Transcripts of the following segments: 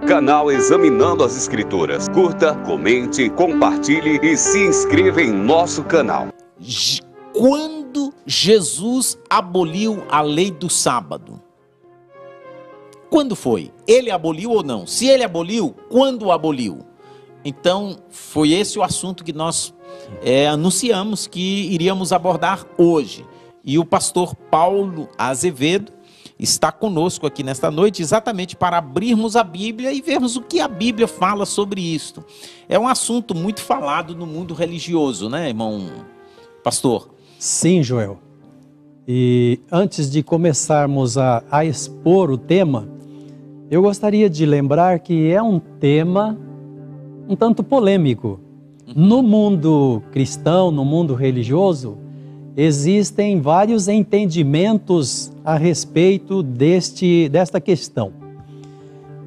Canal Examinando as Escrituras. Curta, comente, compartilhe e se inscreva em nosso canal. Quando Jesus aboliu a lei do sábado? Quando foi? Ele aboliu ou não? Se ele aboliu, quando aboliu? Então, foi esse o assunto que nós anunciamos que iríamos abordar hoje. E o pastor Paulo Azevedo está conosco aqui nesta noite exatamente para abrirmos a Bíblia e vermos o que a Bíblia fala sobre isto. É um assunto muito falado no mundo religioso, né, irmão pastor? Sim, Joel. E antes de começarmos a expor o tema, eu gostaria de lembrar que é um tema um tanto polêmico. No mundo cristão, no mundo religioso, existem vários entendimentos a respeito desta questão.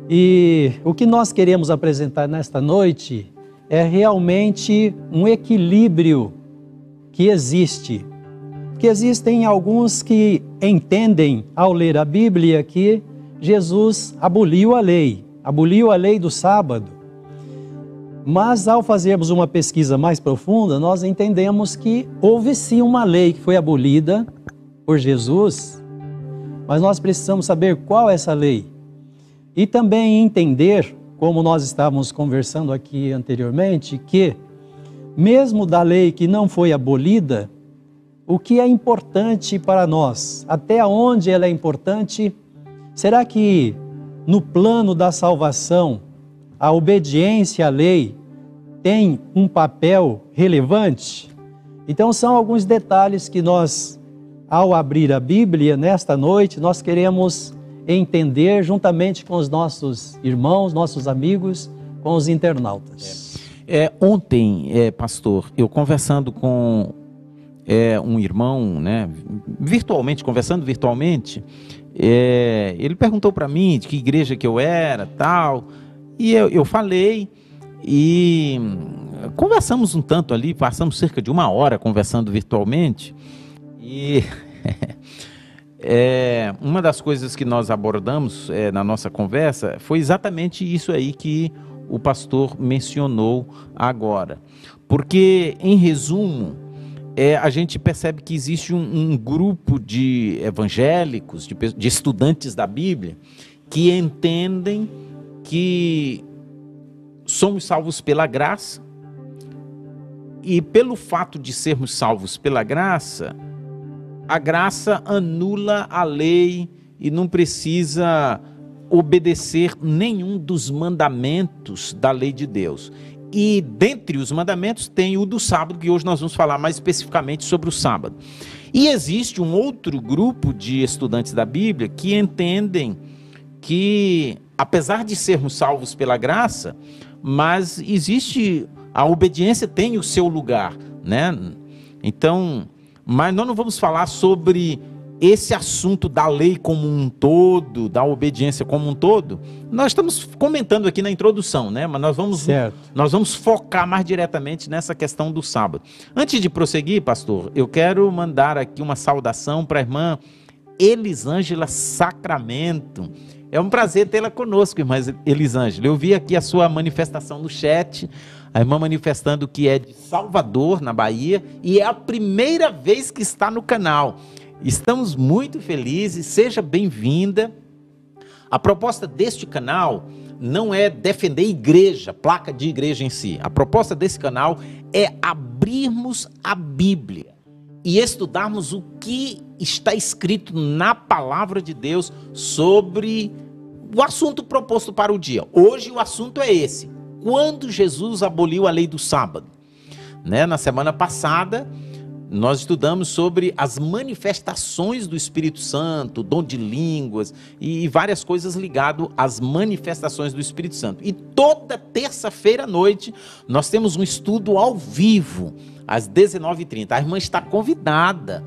E o que nós queremos apresentar nesta noite é realmente um equilíbrio que existe. Porque existem alguns que entendem, ao ler a Bíblia, que Jesus aboliu a lei do sábado. Mas ao fazermos uma pesquisa mais profunda, nós entendemos que houve sim uma lei que foi abolida por Jesus, mas nós precisamos saber qual é essa lei. E também entender, como nós estávamos conversando aqui anteriormente, que mesmo da lei que não foi abolida, o que é importante para nós, até onde ela é importante, será que no plano da salvação, a obediência à lei tem um papel relevante? Então são alguns detalhes que nós, ao abrir a Bíblia nesta noite, nós queremos entender juntamente com os nossos irmãos, nossos amigos, com os internautas. Ontem, pastor, eu conversando com um irmão, né, conversando virtualmente, ele perguntou para mim de que igreja que eu era, tal, e eu falei, e conversamos um tanto ali, passamos cerca de 1 hora conversando virtualmente, e uma das coisas que nós abordamos na nossa conversa foi exatamente isso aí que o pastor mencionou agora. Porque, em resumo, a gente percebe que existe um grupo de evangélicos, de estudantes da Bíblia, que entendem que somos salvos pela graça, e pelo fato de sermos salvos pela graça, a graça anula a lei e não precisa obedecer nenhum dos mandamentos da lei de Deus. E dentre os mandamentos tem o do sábado, que hoje nós vamos falar mais especificamente sobre o sábado. E existe um outro grupo de estudantes da Bíblia que entendem que, apesar de sermos salvos pela graça, mas existe, a obediência tem o seu lugar, né? Então, mas nós não vamos falar sobre esse assunto da lei como um todo, da obediência como um todo. Nós estamos comentando aqui na introdução, né? Mas nós vamos focar mais diretamente nessa questão do sábado. Antes de prosseguir, pastor, eu quero mandar aqui uma saudação para a irmã Elisângela Sacramento. É um prazer tê-la conosco, irmã Elisângela. Eu vi aqui a sua manifestação no chat, a irmã manifestando que é de Salvador, na Bahia, e é a primeira vez que está no canal. Estamos muito felizes, seja bem-vinda. A proposta deste canal não é defender igreja, placa de igreja em si. A proposta desse canal é abrirmos a Bíblia e estudarmos o que está escrito na palavra de Deus sobre o assunto proposto para o dia. Hoje o assunto é esse: quando Jesus aboliu a lei do sábado. Né? Na semana passada nós estudamos sobre as manifestações do Espírito Santo, dom de línguas e várias coisas ligadas às manifestações do Espírito Santo. E toda terça-feira à noite nós temos um estudo ao vivo, às 19h30. A irmã está convidada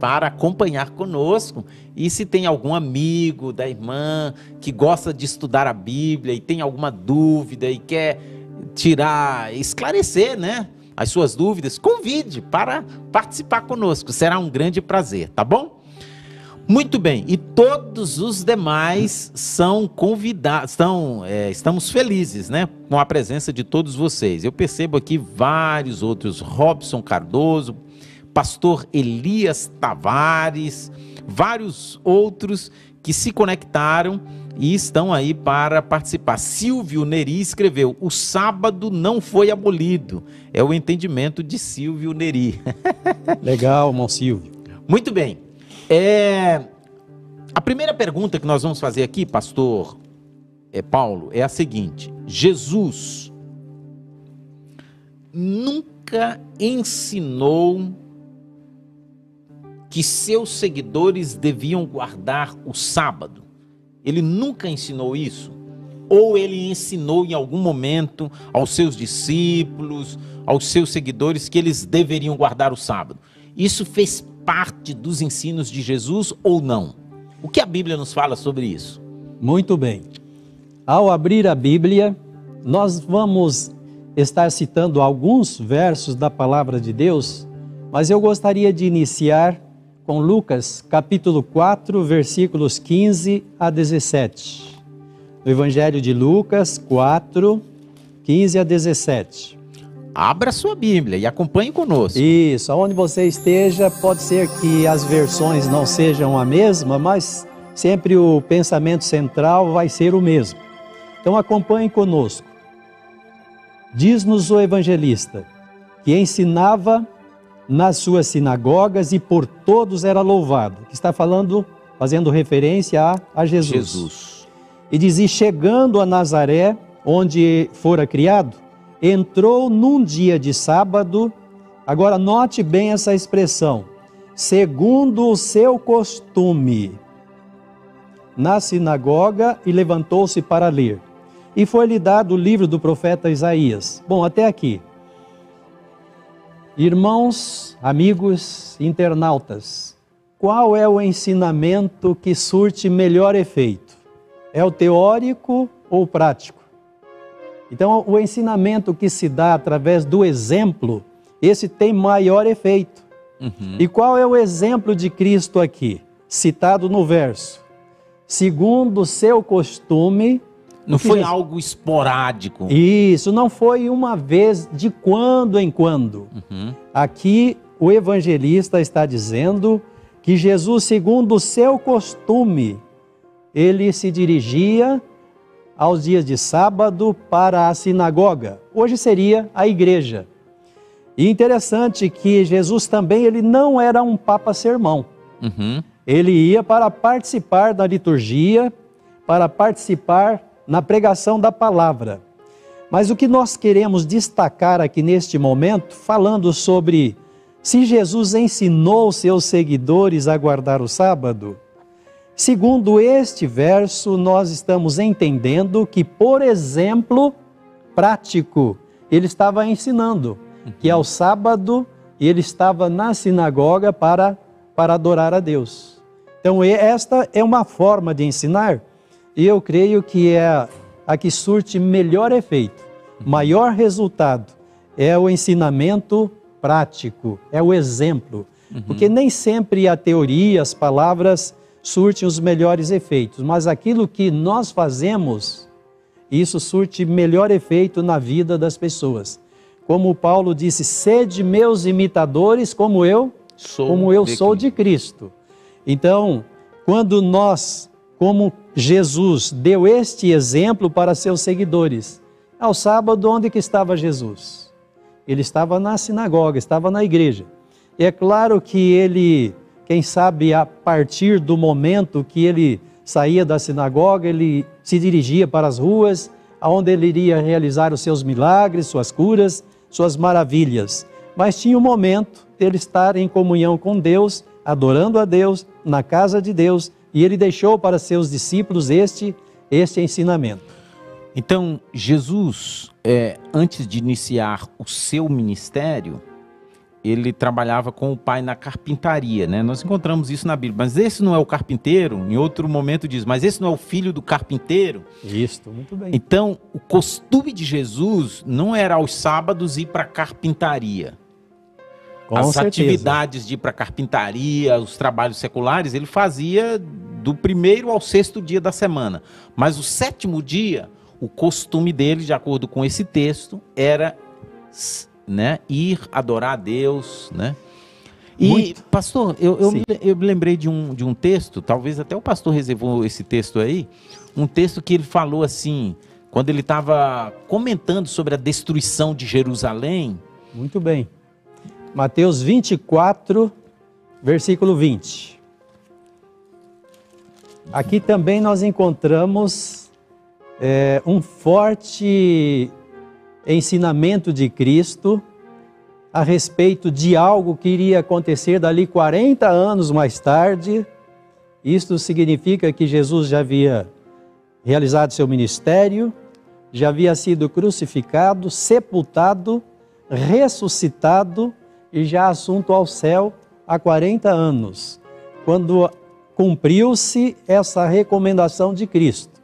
para acompanhar conosco, e se tem algum amigo da irmã que gosta de estudar a Bíblia e tem alguma dúvida e quer esclarecer, né, as suas dúvidas, convide para participar conosco, será um grande prazer, tá bom? Muito bem, e todos os demais são convidados, estamos felizes, né, com a presença de todos vocês. Eu percebo aqui vários outros, Robson Cardoso, pastor Elias Tavares, vários outros que se conectaram e estão aí para participar. Silvio Neri escreveu: o sábado não foi abolido. É o entendimento de Silvio Neri. Legal, irmão Silvio. Muito bem. A primeira pergunta que nós vamos fazer aqui, pastor Paulo, é a seguinte: Jesus nunca ensinou que seus seguidores deviam guardar o sábado? Ele nunca ensinou isso? Ou ele ensinou em algum momento aos seus discípulos, aos seus seguidores, que eles deveriam guardar o sábado? Isso fez parte dos ensinos de Jesus ou não? O que a Bíblia nos fala sobre isso? Muito bem. Ao abrir a Bíblia, nós vamos estar citando alguns versos da palavra de Deus, mas eu gostaria de iniciar com Lucas, capítulo 4, versículos 15 a 17. No Evangelho de Lucas 4, 15 a 17. Abra sua Bíblia e acompanhe conosco. Isso, aonde você esteja, pode ser que as versões não sejam a mesma, mas sempre o pensamento central vai ser o mesmo. Então acompanhe conosco. Diz-nos o evangelista que ensinava nas suas sinagogas e por todos era louvado. Que está falando, fazendo referência a Jesus. E dizia: chegando a Nazaré, onde fora criado, entrou num dia de sábado. Agora note bem essa expressão: segundo o seu costume, na sinagoga, e levantou-se para ler. E foi-lhe dado o livro do profeta Isaías. Bom, até aqui. Irmãos, amigos, internautas, qual é o ensinamento que surte melhor efeito? É o teórico ou o prático? Então, o ensinamento que se dá através do exemplo, esse tem maior efeito. E qual é o exemplo de Cristo aqui? Citado no verso: segundo o seu costume. Não foi algo esporádico. Isso, não foi uma vez, de quando em quando. Aqui o evangelista está dizendo que Jesus, segundo o seu costume, ele se dirigia aos dias de sábado para a sinagoga. Hoje seria a igreja. E interessante que Jesus também, ele não era um papa-sermão. Ele ia para participar da liturgia, para participar na pregação da palavra. Mas o que nós queremos destacar aqui neste momento, falando sobre se Jesus ensinou seus seguidores a guardar o sábado, segundo este verso, nós estamos entendendo que, por exemplo prático, ele estava ensinando que ao sábado ele estava na sinagoga para adorar a Deus. Então esta é uma forma de ensinar, e eu creio que é a que surte melhor efeito, maior resultado, é o ensinamento prático, é o exemplo. Porque nem sempre a teoria, as palavras surtem os melhores efeitos, mas aquilo que nós fazemos, isso surte melhor efeito na vida das pessoas. Como Paulo disse: sede meus imitadores, como eu sou de Cristo. Então, quando nós, como Jesus deu este exemplo para seus seguidores, ao sábado, onde que estava Jesus? Ele estava na sinagoga, estava na igreja. E é claro que ele, quem sabe a partir do momento que ele saía da sinagoga, ele se dirigia para as ruas, onde ele iria realizar os seus milagres, suas curas, suas maravilhas. Mas tinha um momento dele estar em comunhão com Deus, adorando a Deus, na casa de Deus, e ele deixou para seus discípulos este ensinamento. Então, Jesus, antes de iniciar o seu ministério, ele trabalhava com o pai na carpintaria, né? Nós encontramos isso na Bíblia. Mas esse não é o carpinteiro? Em outro momento diz: mas esse não é o filho do carpinteiro? Isso, muito bem. Então, o costume de Jesus não era aos sábados ir para a carpintaria. As certeza. atividades de ir para carpintaria, os trabalhos seculares, ele fazia do primeiro ao sexto dia da semana. Mas o sétimo dia, o costume dele, de acordo com esse texto, era, né, ir adorar a Deus, né? E, pastor, eu me lembrei de um texto, talvez até o pastor reservou esse texto aí, um texto que ele falou assim, quando ele estava comentando sobre a destruição de Jerusalém. Muito bem. Mateus 24, versículo 20. Aqui também nós encontramos um forte ensinamento de Cristo a respeito de algo que iria acontecer dali 40 anos mais tarde. Isto significa que Jesus já havia realizado seu ministério, já havia sido crucificado, sepultado, ressuscitado e já assunto ao céu há 40 anos, quando cumpriu-se essa recomendação de Cristo.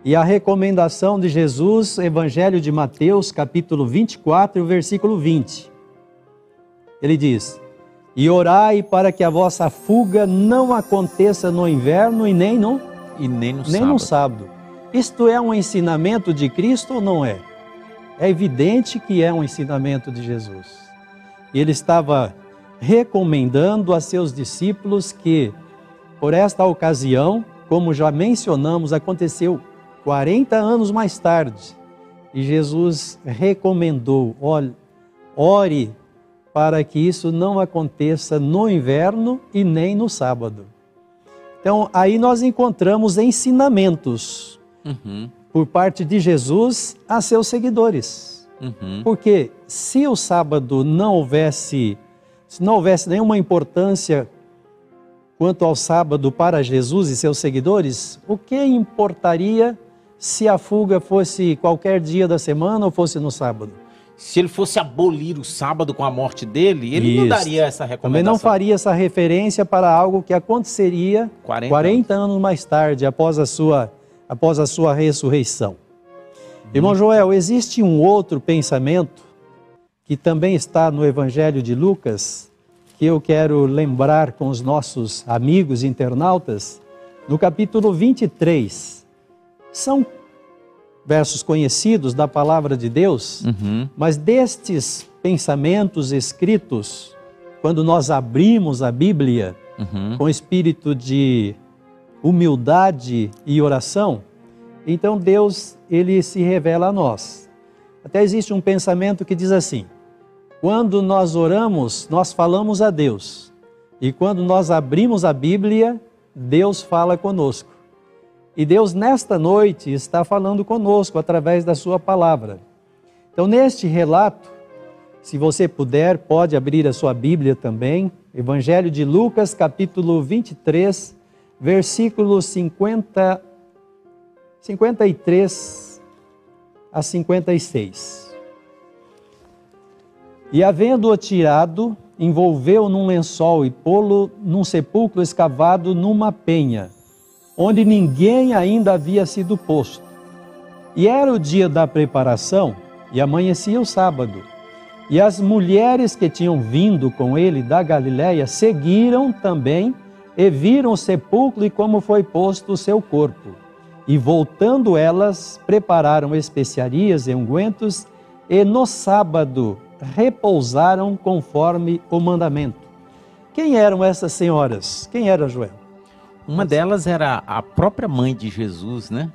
E a recomendação de Jesus, Evangelho de Mateus, capítulo 24, versículo 20. Ele diz: e orai para que a vossa fuga não aconteça no inverno e nem no sábado. Isto é um ensinamento de Cristo ou não é? É evidente que é um ensinamento de Jesus. E ele estava recomendando a seus discípulos que, por esta ocasião, como já mencionamos, aconteceu 40 anos mais tarde. E Jesus recomendou: ore para que isso não aconteça no inverno e nem no sábado. Então, aí nós encontramos ensinamentos por parte de Jesus a seus seguidores. Porque se o sábado não houvesse nenhuma importância quanto ao sábado para Jesus e seus seguidores, o que importaria se a fuga fosse qualquer dia da semana ou fosse no sábado? Se ele fosse abolir o sábado com a morte dele, ele não daria essa recomendação. Também não faria essa referência para algo que aconteceria 40 anos mais tarde, após a sua ressurreição. Irmão Joel, existe um outro pensamento que também está no Evangelho de Lucas, que eu quero lembrar com os nossos amigos internautas, no capítulo 23. São versos conhecidos da palavra de Deus, mas destes pensamentos escritos, quando nós abrimos a Bíblia com espírito de humildade e oração, então Deus, ele se revela a nós. Até existe um pensamento que diz assim: quando nós oramos, nós falamos a Deus, e quando nós abrimos a Bíblia, Deus fala conosco. E Deus, nesta noite, está falando conosco através da sua palavra. Então, neste relato, se você puder, pode abrir a sua Bíblia também. Evangelho de Lucas, capítulo 23, versículos 53 a 56. E havendo-o tirado, envolveu num lençol e pô-lo num sepulcro escavado numa penha, onde ninguém ainda havia sido posto. E era o dia da preparação, e amanhecia o sábado. E as mulheres que tinham vindo com ele da Galiléia seguiram também e viram o sepulcro e como foi posto o seu corpo. E voltando elas, prepararam especiarias e ungüentos, e no sábado repousaram conforme o mandamento. Quem eram essas senhoras? Quem era, Joel? Uma delas era a própria mãe de Jesus, né?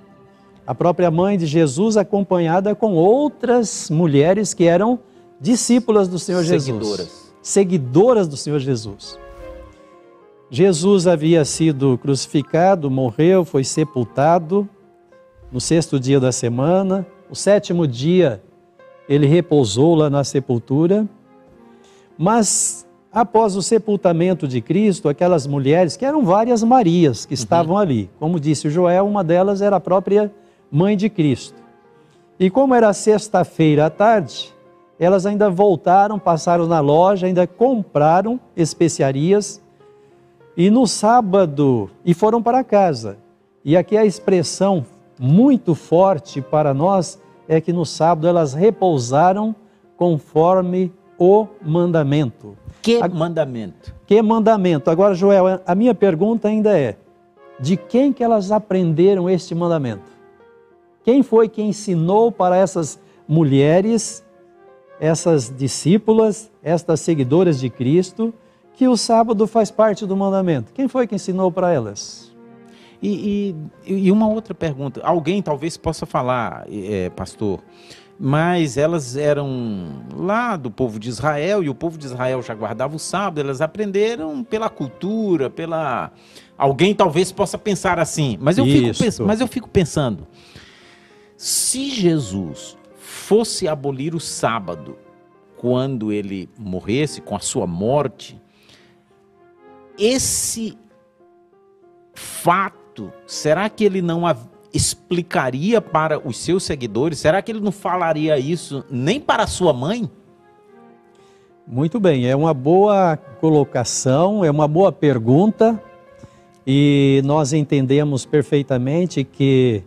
A própria mãe de Jesus, acompanhada com outras mulheres que eram discípulas do Senhor Jesus. Seguidoras do Senhor Jesus. Jesus havia sido crucificado, morreu, foi sepultado no sexto dia da semana. O sétimo dia, ele repousou lá na sepultura. Mas após o sepultamento de Cristo, aquelas mulheres, que eram várias Marias que estavam ali. Como disse o Joel, uma delas era a própria mãe de Cristo. E como era sexta-feira à tarde, elas ainda voltaram, passaram na loja, ainda compraram especiarias, e no sábado, e foram para casa. E aqui a expressão muito forte para nós é que no sábado elas repousaram conforme o mandamento. Que mandamento? Que mandamento? Agora, Joel, a minha pergunta ainda é, de quem que elas aprenderam este mandamento? Quem foi que ensinou para essas mulheres, essas discípulas, estas seguidoras de Cristo, que o sábado faz parte do mandamento? Quem foi que ensinou para elas? E uma outra pergunta, alguém talvez possa falar, pastor, mas elas eram lá do povo de Israel, e o povo de Israel já guardava o sábado, elas aprenderam pela cultura, Alguém talvez possa pensar assim, mas eu fico pensando, se Jesus fosse abolir o sábado quando ele morresse, com a sua morte, esse fato, será que ele não explicaria para os seus seguidores? Será que ele não falaria isso nem para a sua mãe? Muito bem, é uma boa colocação, é uma boa pergunta, e nós entendemos perfeitamente que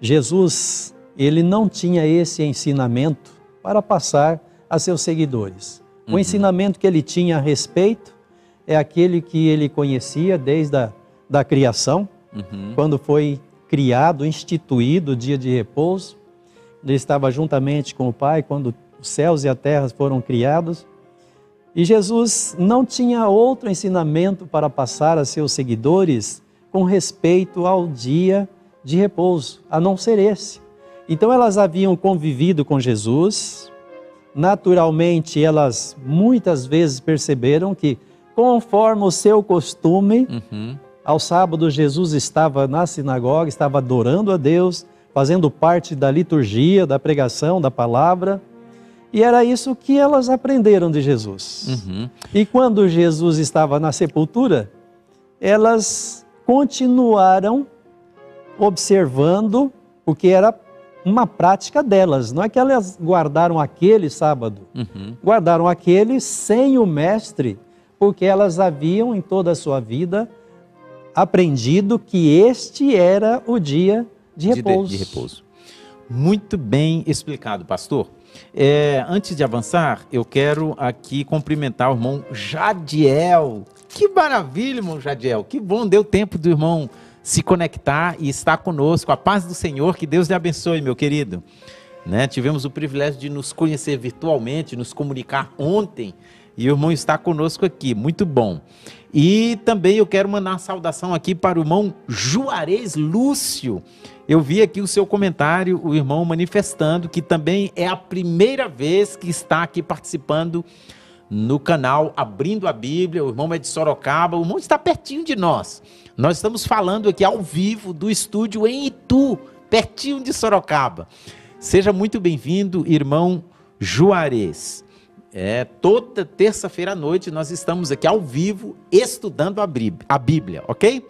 Jesus, ele não tinha esse ensinamento para passar a seus seguidores. O ensinamento que ele tinha a respeito é aquele que ele conhecia desde a criação, quando foi criado, instituído o dia de repouso. Ele estava juntamente com o Pai quando os céus e a terra foram criados. E Jesus não tinha outro ensinamento para passar a seus seguidores com respeito ao dia de repouso, a não ser esse. Então elas haviam convivido com Jesus, naturalmente elas muitas vezes perceberam que, conforme o seu costume, ao sábado Jesus estava na sinagoga, estava adorando a Deus, fazendo parte da liturgia, da pregação, da palavra. E era isso que elas aprenderam de Jesus. E quando Jesus estava na sepultura, elas continuaram observando, porque era uma prática delas. Não é que elas guardaram aquele sábado, guardaram aquele sem o mestre, porque elas haviam em toda a sua vida aprendido que este era o dia de repouso. De repouso. Muito bem explicado, pastor. Antes de avançar, eu quero aqui cumprimentar o irmão Jadiel. Que maravilha, irmão Jadiel. Que bom, deu tempo do irmão se conectar e estar conosco. A paz do Senhor, que Deus lhe abençoe, meu querido. Tivemos o privilégio de nos conhecer virtualmente, nos comunicar ontem, e o irmão está conosco aqui, muito bom. E também eu quero mandar uma saudação aqui para o irmão Juarez Lúcio. Eu vi aqui o seu comentário, o irmão manifestando que também é a primeira vez que está aqui participando no canal Abrindo a Bíblia. O irmão é de Sorocaba, o irmão está pertinho de nós. Nós estamos falando aqui ao vivo do estúdio em Itu, pertinho de Sorocaba. Seja muito bem-vindo, irmão Juarez. Toda terça-feira à noite nós estamos aqui ao vivo estudando a Bíblia, ok?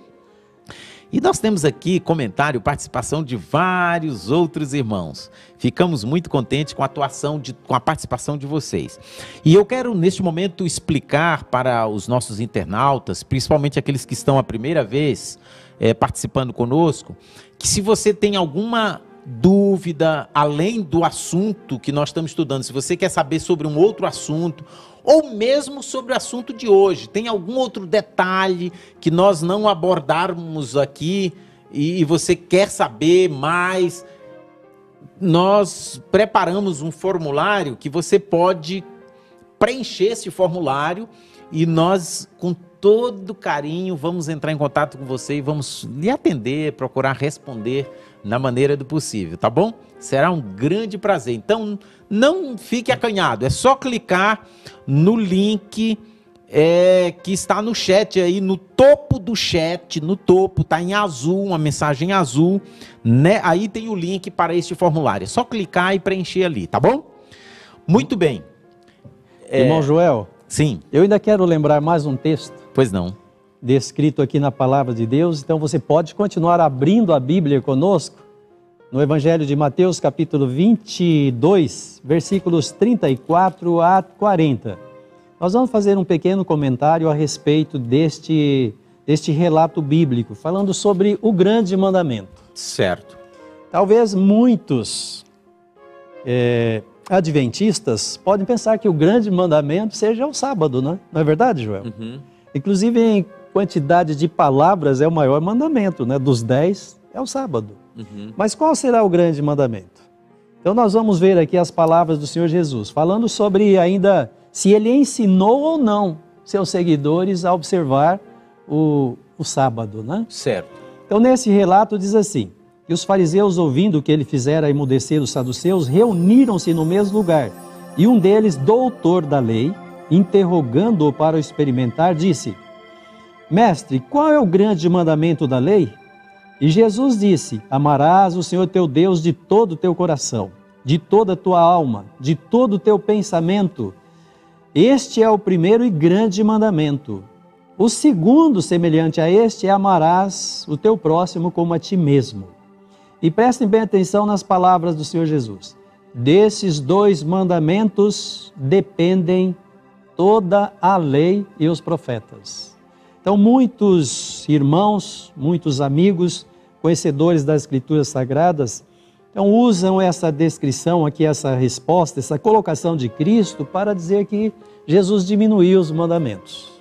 E nós temos aqui comentário, participação de vários outros irmãos. Ficamos muito contentes com a participação de vocês. E eu quero, neste momento, explicar para os nossos internautas, principalmente aqueles que estão a primeira vez participando conosco, que se você tem alguma dúvida, além do assunto que nós estamos estudando, se você quer saber sobre um outro assunto, ou mesmo sobre o assunto de hoje, tem algum outro detalhe que nós não abordarmos aqui e você quer saber mais, nós preparamos um formulário que você pode preencher esse formulário e nós, com todo carinho, vamos entrar em contato com você e vamos lhe atender, procurar responder na maneira do possível, tá bom? Será um grande prazer. Então, não fique acanhado, é só clicar no link que está no chat aí, no topo do chat, no topo, tá em azul, uma mensagem azul, né? Aí tem o link para este formulário, é só clicar e preencher ali, tá bom? Muito bem. Irmão Joel, sim. Eu ainda quero lembrar mais um texto. Pois não. Descrito aqui na Palavra de Deus, então você pode continuar abrindo a Bíblia conosco, no Evangelho de Mateus, capítulo 22, versículos 34 a 40. Nós vamos fazer um pequeno comentário a respeito deste relato bíblico, falando sobre o grande mandamento. Certo. Talvez muitos adventistas podem pensar que o grande mandamento seja o sábado, né? Não é verdade, Joel? Inclusive, em quantidade de palavras, é o maior mandamento, né? Dos 10, é o sábado. Mas qual será o grande mandamento? Então, nós vamos ver aqui as palavras do Senhor Jesus, falando sobre ainda se ele ensinou ou não seus seguidores a observar o sábado, né? Certo. Então, nesse relato diz assim, que os fariseus, ouvindo o que ele fizera emudecer os saduceus, reuniram-se no mesmo lugar. E um deles, doutor da lei, interrogando-o para o experimentar, disse: Mestre, qual é o grande mandamento da lei? E Jesus disse: amarás o Senhor teu Deus de todo o teu coração, de toda a tua alma, de todo o teu pensamento. Este é o primeiro e grande mandamento. O segundo, semelhante a este, é amarás o teu próximo como a ti mesmo. E prestem bem atenção nas palavras do Senhor Jesus. Desses 2 mandamentos dependem toda a lei e os profetas. Então, muitos irmãos, muitos amigos, conhecedores das Escrituras Sagradas, então usam essa descrição aqui, essa resposta, essa colocação de Cristo para dizer que Jesus diminuiu os mandamentos.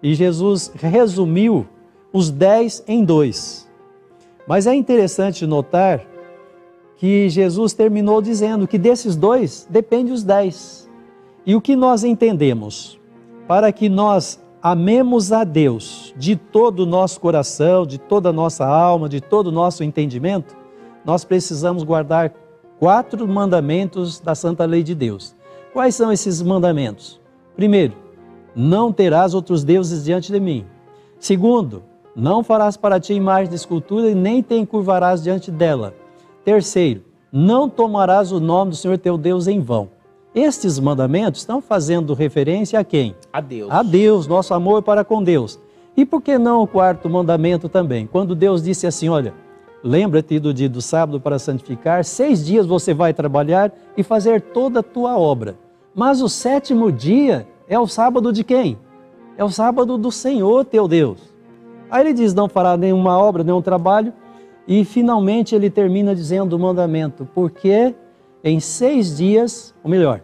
E Jesus resumiu os 10 em 2. Mas é interessante notar que Jesus terminou dizendo que desses 2 depende os 10. E o que nós entendemos? Para que nós amemos a Deus de todo o nosso coração, de toda a nossa alma, de todo o nosso entendimento, nós precisamos guardar 4 mandamentos da Santa Lei de Deus. Quais são esses mandamentos? Primeiro, não terás outros deuses diante de mim. Segundo, não farás para ti imagem de escultura e nem te encurvarás diante dela. Terceiro, não tomarás o nome do Senhor teu Deus em vão. Estes mandamentos estão fazendo referência a quem? A Deus. A Deus, nosso amor para com Deus. E por que não o 4º mandamento também? Quando Deus disse assim, olha, lembra-te do dia do sábado para santificar, 6 dias você vai trabalhar e fazer toda a tua obra. Mas o 7º dia é o sábado de quem? É o sábado do Senhor teu Deus. Aí ele diz, não fará nenhuma obra, nenhum trabalho, e finalmente ele termina dizendo o mandamento, porque em 6 dias, ou melhor,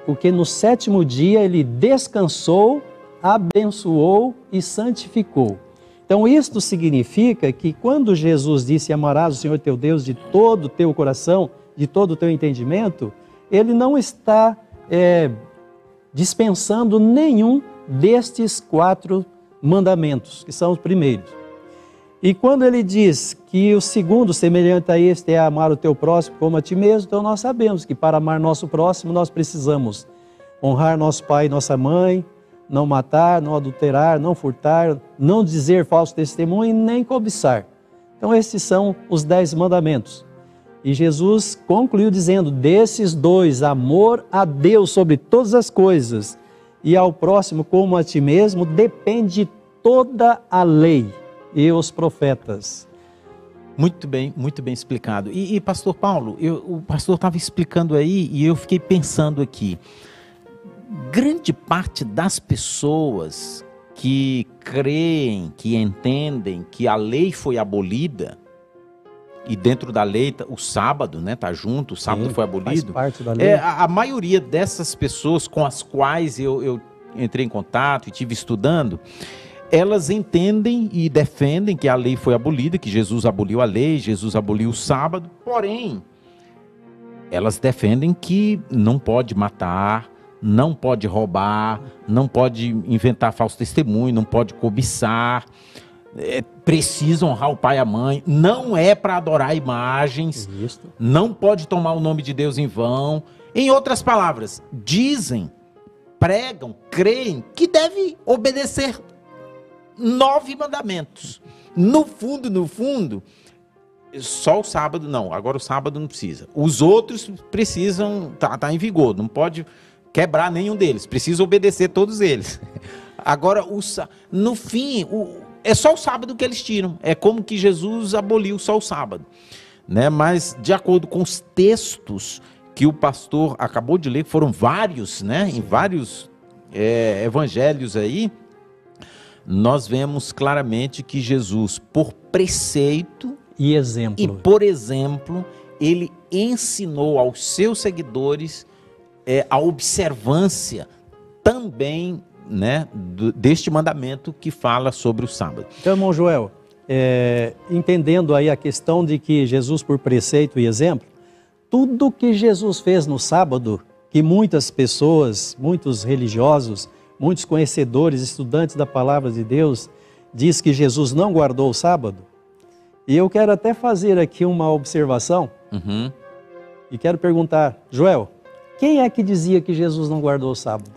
porque no 7º dia ele descansou, abençoou e santificou. Então isto significa que quando Jesus disse, amarás o Senhor teu Deus de todo o teu coração, de todo o teu entendimento, ele não está dispensando nenhum destes 4 mandamentos, que são os primeiros. E quando ele diz que o segundo, semelhante a este, é amar o teu próximo como a ti mesmo, então nós sabemos que para amar nosso próximo nós precisamos honrar nosso pai e nossa mãe, não matar, não adulterar, não furtar, não dizer falso testemunho e nem cobiçar. Então esses são os 10 mandamentos. E Jesus concluiu dizendo, desses 2, amor a Deus sobre todas as coisas e ao próximo como a ti mesmo, depende toda a lei e os profetas. Muito bem explicado. E pastor Paulo, o pastor estava explicando aí e eu fiquei pensando aqui. Grande parte das pessoas que creem, que entendem que a lei foi abolida, e dentro da lei o sábado, né, tá junto, o sábado foi abolido. Faz parte da lei. A maioria dessas pessoas com as quais eu entrei em contato e estive estudando, elas entendem e defendem que a lei foi abolida, que Jesus aboliu a lei, Jesus aboliu o sábado, porém, elas defendem que não pode matar, não pode roubar, não pode inventar falso testemunho, não pode cobiçar, precisa honrar o pai e a mãe, não é para adorar imagens, não pode tomar o nome de Deus em vão. Em outras palavras, dizem, pregam, creem que deve obedecer 9 mandamentos. No fundo, só o sábado não, agora o sábado não precisa. Os outros precisam, tá em vigor, não pode quebrar nenhum deles, precisa obedecer todos eles. Agora, no fim, é só o sábado que eles tiram. É como que Jesus aboliu só o sábado, né? Mas de acordo com os textos que o pastor acabou de ler, foram vários, né? Em vários evangelhos aí, nós vemos claramente que Jesus, por preceito e exemplo, e por exemplo, ele ensinou aos seus seguidores a observância também, né, deste mandamento que fala sobre o sábado. Então, irmão Joel, entendendo aí a questão de que Jesus, por preceito e exemplo, tudo que Jesus fez no sábado, que muitas pessoas, muitos religiosos, muitos conhecedores, estudantes da palavra de Deus, diz que Jesus não guardou o sábado. E eu quero até fazer aqui uma observação e quero perguntar, Joel, quem é que dizia que Jesus não guardou o sábado?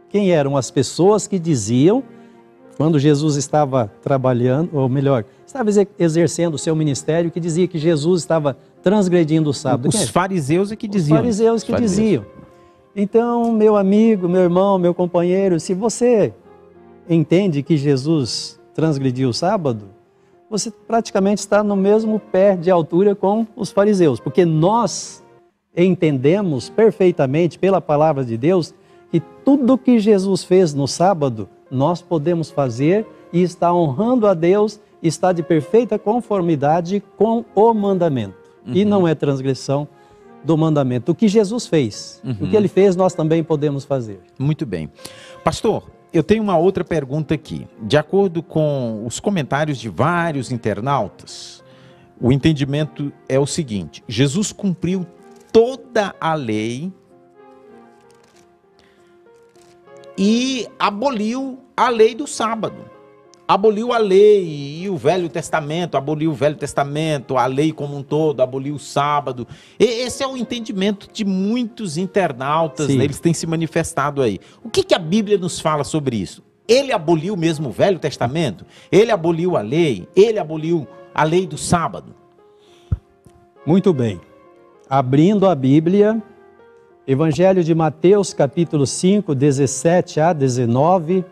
Quem eram as pessoas que diziam, quando Jesus estava trabalhando, ou melhor, estava exercendo o seu ministério, que dizia que Jesus estava transgredindo o sábado? Os fariseus é que diziam. Os fariseus que diziam. Então, meu amigo, meu irmão, meu companheiro, se você entende que Jesus transgrediu o sábado, você praticamente está no mesmo pé de altura com os fariseus, porque nós entendemos perfeitamente pela palavra de Deus que tudo que Jesus fez no sábado, nós podemos fazer e está honrando a Deus, está de perfeita conformidade com o mandamento. E não é transgressão do mandamento. O que Jesus fez, o que ele fez, nós também podemos fazer. Muito bem. Pastor, eu tenho uma outra pergunta aqui. De acordo com os comentários de vários internautas, o entendimento é o seguinte: Jesus cumpriu toda a lei e aboliu a lei do sábado. Aboliu a lei e o Velho Testamento, aboliu o Velho Testamento, a lei como um todo, aboliu o sábado. Esse é o entendimento de muitos internautas, né? Eles têm se manifestado aí. O que a Bíblia nos fala sobre isso? Ele aboliu mesmo o Velho Testamento? Ele aboliu a lei? Ele aboliu a lei do sábado? Muito bem. Abrindo a Bíblia, Evangelho de Mateus, capítulo 5, 17 a 19,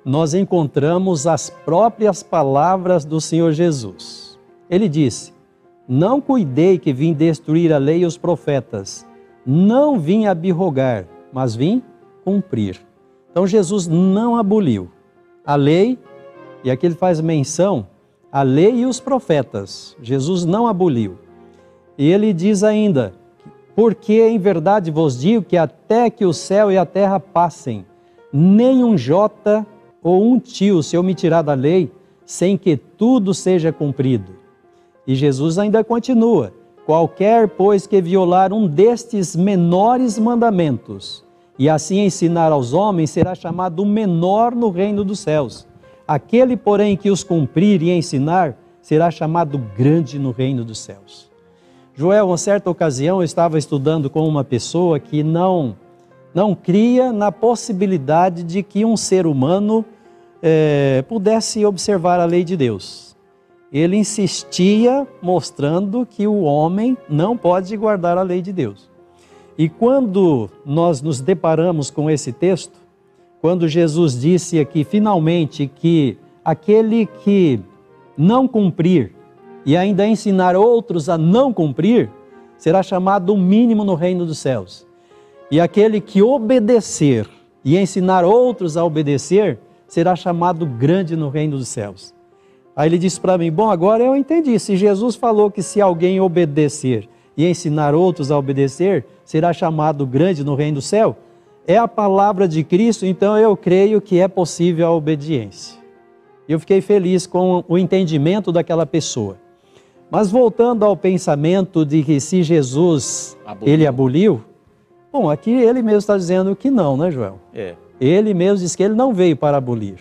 nós encontramos as próprias palavras do Senhor Jesus. Ele disse: não cuidei que vim destruir a lei e os profetas, não vim abrogar, mas vim cumprir. Então Jesus não aboliu a lei, e aqui ele faz menção, a lei e os profetas. Jesus não aboliu. E ele diz ainda: porque em verdade vos digo que até que o céu e a terra passem, nem um jota ou um tio se omitirá da lei, sem que tudo seja cumprido. E Jesus ainda continua: qualquer, pois, que violar um destes menores mandamentos, e assim ensinar aos homens, será chamado menor no reino dos céus. Aquele, porém, que os cumprir e ensinar, será chamado grande no reino dos céus. Joel, uma certa ocasião, eu estava estudando com uma pessoa que não cria na possibilidade de que um ser humano pudesse observar a lei de Deus. Ele insistia mostrando que o homem não pode guardar a lei de Deus. E quando nós nos deparamos com esse texto, quando Jesus disse aqui finalmente que aquele que não cumprir e ainda ensinar outros a não cumprir, será chamado o mínimo no reino dos céus. E aquele que obedecer e ensinar outros a obedecer, será chamado grande no reino dos céus. Aí ele disse para mim: bom, agora eu entendi, se Jesus falou que se alguém obedecer e ensinar outros a obedecer, será chamado grande no reino do céu, é a palavra de Cristo, então eu creio que é possível a obediência. Eu fiquei feliz com o entendimento daquela pessoa. Mas voltando ao pensamento de que se Jesus ele aboliu, bom, aqui ele mesmo está dizendo que não, né, Joel? Ele mesmo diz que ele não veio para abolir,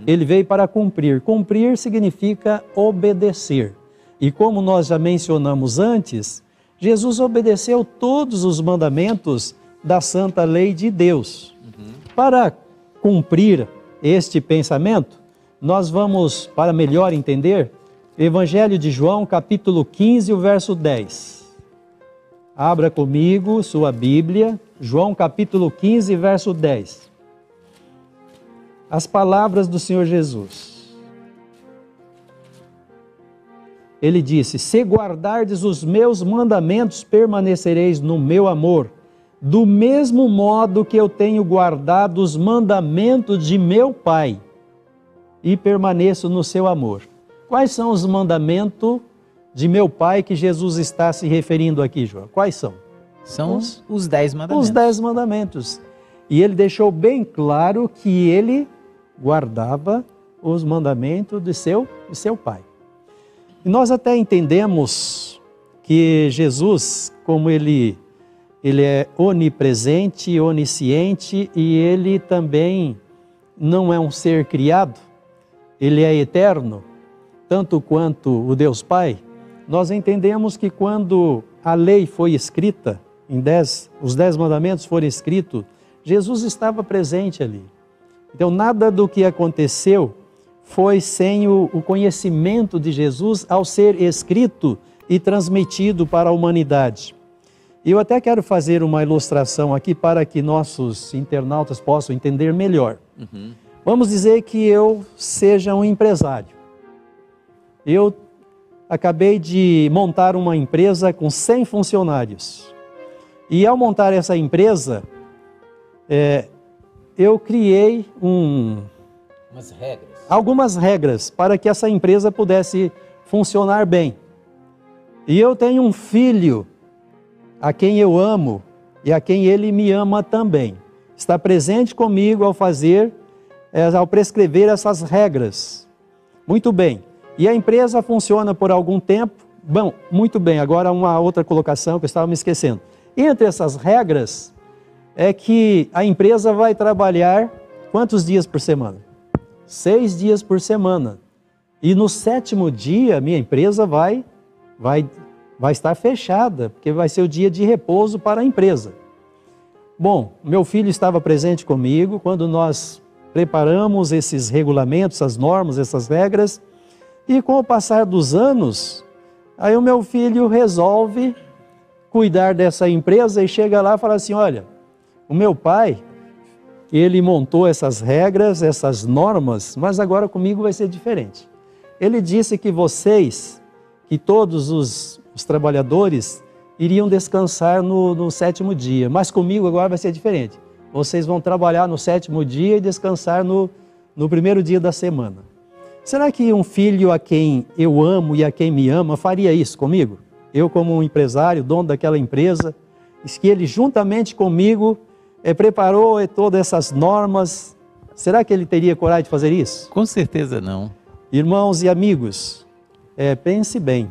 ele veio para cumprir. Cumprir significa obedecer. E como nós já mencionamos antes, Jesus obedeceu todos os mandamentos da santa lei de Deus. Para cumprir este pensamento, nós vamos, para melhor entender, Evangelho de João, capítulo 15, o verso 10. Abra comigo sua Bíblia, João capítulo 15, verso 10. As palavras do Senhor Jesus. Ele disse: se guardardes os meus mandamentos, permanecereis no meu amor, do mesmo modo que eu tenho guardado os mandamentos de meu Pai, e permaneço no seu amor. Quais são os mandamentos de meu Pai que Jesus está se referindo aqui, João? Quais são? São os 10 mandamentos. Os 10 mandamentos. E ele deixou bem claro que ele guardava os mandamentos de seu Pai. E nós até entendemos que Jesus, como ele é onipresente, onisciente, e ele também não é um ser criado, ele é eterno, tanto quanto o Deus Pai. Nós entendemos que quando a lei foi escrita, os 10 mandamentos foram escritos, Jesus estava presente ali. Então nada do que aconteceu foi sem o conhecimento de Jesus ao ser escrito e transmitido para a humanidade. Eu até quero fazer uma ilustração aqui para que nossos internautas possam entender melhor. Vamos dizer que eu seja um empresário. Eu acabei de montar uma empresa com 100 funcionários. E ao montar essa empresa, eu criei algumas regras para que essa empresa pudesse funcionar bem. E eu tenho um filho a quem eu amo e a quem ele me ama também. Está presente comigo ao prescrever essas regras. Muito bem. E a empresa funciona por algum tempo. Bom, muito bem. Agora uma outra colocação que eu estava me esquecendo. Entre essas regras é que a empresa vai trabalhar quantos dias por semana? 6 dias por semana. E no 7º dia, minha empresa vai estar fechada, porque vai ser o dia de repouso para a empresa. Bom, meu filho estava presente comigo quando nós preparamos esses regulamentos, essas normas, essas regras, e com o passar dos anos, aí o meu filho resolve cuidar dessa empresa e chega lá e fala assim, olha, o meu pai, ele montou essas regras, essas normas, mas agora comigo vai ser diferente. Ele disse que que todos os trabalhadores iriam descansar no 7º dia, mas comigo agora vai ser diferente. Vocês vão trabalhar no 7º dia e descansar no 1º dia da semana. Será que um filho a quem eu amo e a quem me ama faria isso comigo? Eu como um empresário, dono daquela empresa, que ele juntamente comigo preparou todas essas normas, será que ele teria coragem de fazer isso? Com certeza não. Irmãos e amigos, pense bem.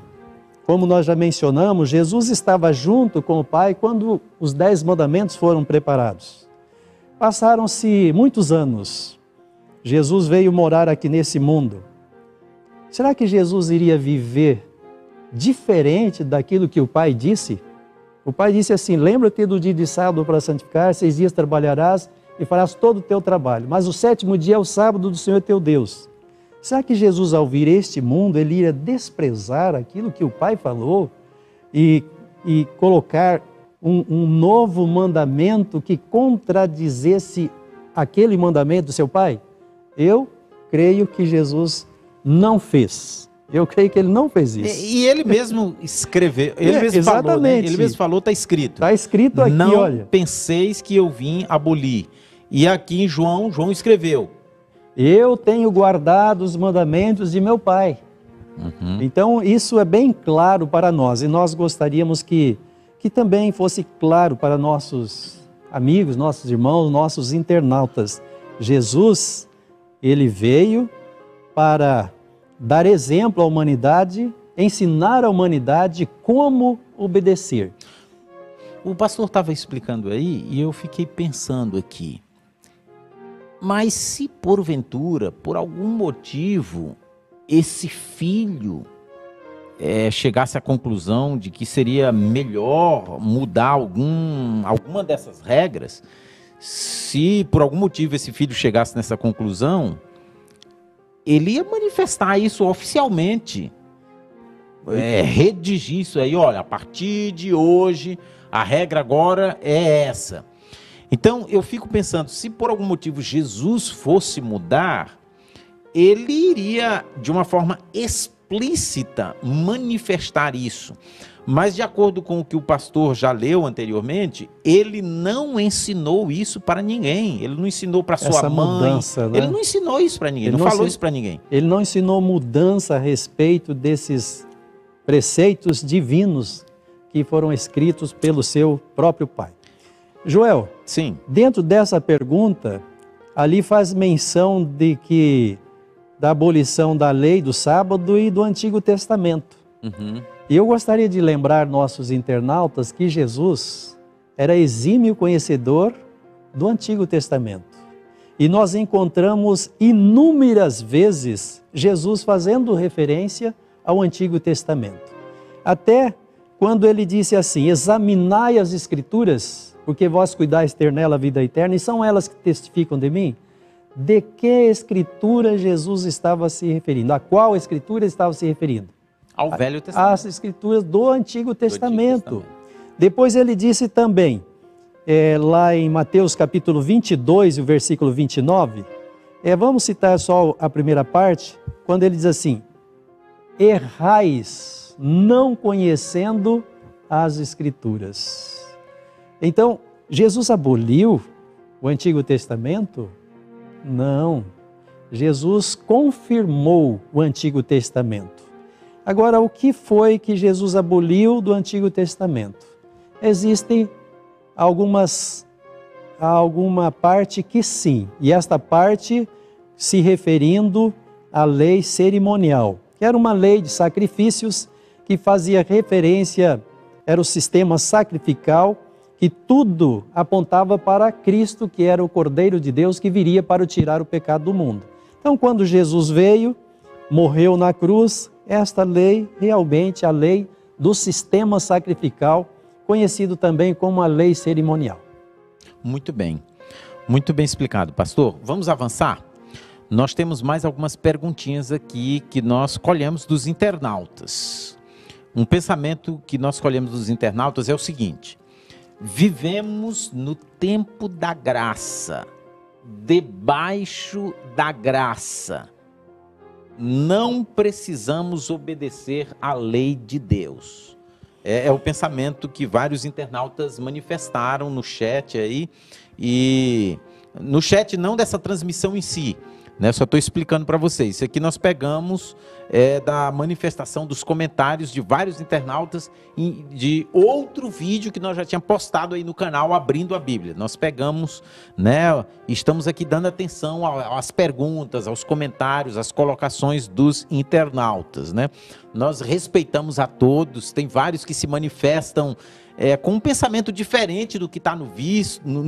Como nós já mencionamos, Jesus estava junto com o Pai quando os 10 mandamentos foram preparados. Passaram-se muitos anos. Jesus veio morar aqui nesse mundo. Será que Jesus iria viver diferente daquilo que o Pai disse? O Pai disse assim, lembra-te do dia de sábado para santificar, 6 dias trabalharás e farás todo o teu trabalho. Mas o 7º dia é o sábado do Senhor teu Deus. Será que Jesus, ao vir este mundo, ele iria desprezar aquilo que o Pai falou e colocar um novo mandamento que contradizesse aquele mandamento do seu Pai? Eu creio que Jesus não fez. Eu creio que ele não fez isso. E ele mesmo escreveu, ele mesmo exatamente. Falou, né? Ele mesmo falou, está escrito. Está escrito aqui, não olha. Não penseis que eu vim abolir. E aqui em João escreveu. Eu tenho guardado os mandamentos de meu Pai. Então, isso é bem claro para nós. E nós gostaríamos que também fosse claro para nossos amigos, nossos irmãos, nossos internautas. Jesus, ele veio para dar exemplo à humanidade, ensinar à humanidade como obedecer. O pastor estava explicando aí e eu fiquei pensando aqui. Mas se porventura, por algum motivo, esse filho chegasse à conclusão de que seria melhor mudar alguma dessas regras, se por algum motivo esse filho chegasse nessa conclusão, ele ia manifestar isso oficialmente, redigir isso aí, olha, a partir de hoje, a regra agora é essa. Então, eu fico pensando, se por algum motivo Jesus fosse mudar, ele iria, de uma forma explícita, manifestar isso. Mas, de acordo com o que o pastor já leu anteriormente, ele não ensinou isso para ninguém. Ele não ensinou para sua mãe. Mudança, né? Ele não ensinou isso para ninguém, ele não falou isso para ninguém. Ele não ensinou mudança a respeito preceitos divinos que foram escritos pelo seu próprio Pai. Joel, Sim. dentro dessa pergunta, ali faz menção da abolição da lei do sábado e do Antigo Testamento. Uhum. E eu gostaria de lembrar nossos internautas que Jesus era exímio conhecedor do Antigo Testamento. E nós encontramos inúmeras vezes Jesus fazendo referência ao Antigo Testamento. Até quando ele disse assim: examinai as Escrituras, porque vós cuidais ter nela a vida eterna, e são elas que testificam de mim. De que Escritura Jesus estava se referindo? A qual Escritura estava se referindo? Ao Velho Testamento. As Escrituras do Antigo Testamento. Antigo Testamento. Depois ele disse também, lá em Mateus capítulo 22, o versículo 29, vamos citar só a primeira parte, quando ele diz assim: errais não conhecendo as Escrituras. Então, Jesus aboliu o Antigo Testamento? Não. Jesus confirmou o Antigo Testamento. Agora, o que foi que Jesus aboliu do Antigo Testamento? Existem alguma parte que sim, e esta parte se referindo à lei cerimonial, que era uma lei de sacrifícios que fazia referência, era o sistema sacrificial, que tudo apontava para Cristo, que era o Cordeiro de Deus que viria para tirar o pecado do mundo. Então, quando Jesus veio, morreu na cruz, esta lei, realmente a lei do sistema sacrificial, conhecido também como a lei cerimonial. Muito bem explicado, pastor. Vamos avançar? Nós temos mais algumas perguntinhas aqui que nós colhemos dos internautas. Um pensamento que nós colhemos dos internautas é o seguinte: vivemos no tempo da graça, debaixo da graça. Não precisamos obedecer à lei de Deus. É o pensamento que vários internautas manifestaram no chat aí, e no chat não dessa transmissão em si, né? Só estou explicando para vocês. Isso aqui nós pegamos da manifestação dos comentários de vários internautas de outro vídeo que nós já tínhamos postado aí no canal Abrindo a Bíblia. Nós pegamos, né? Estamos aqui dando atenção às perguntas, aos comentários, às colocações dos internautas, né? Nós respeitamos a todos. Tem vários que se manifestam com um pensamento diferente do que está no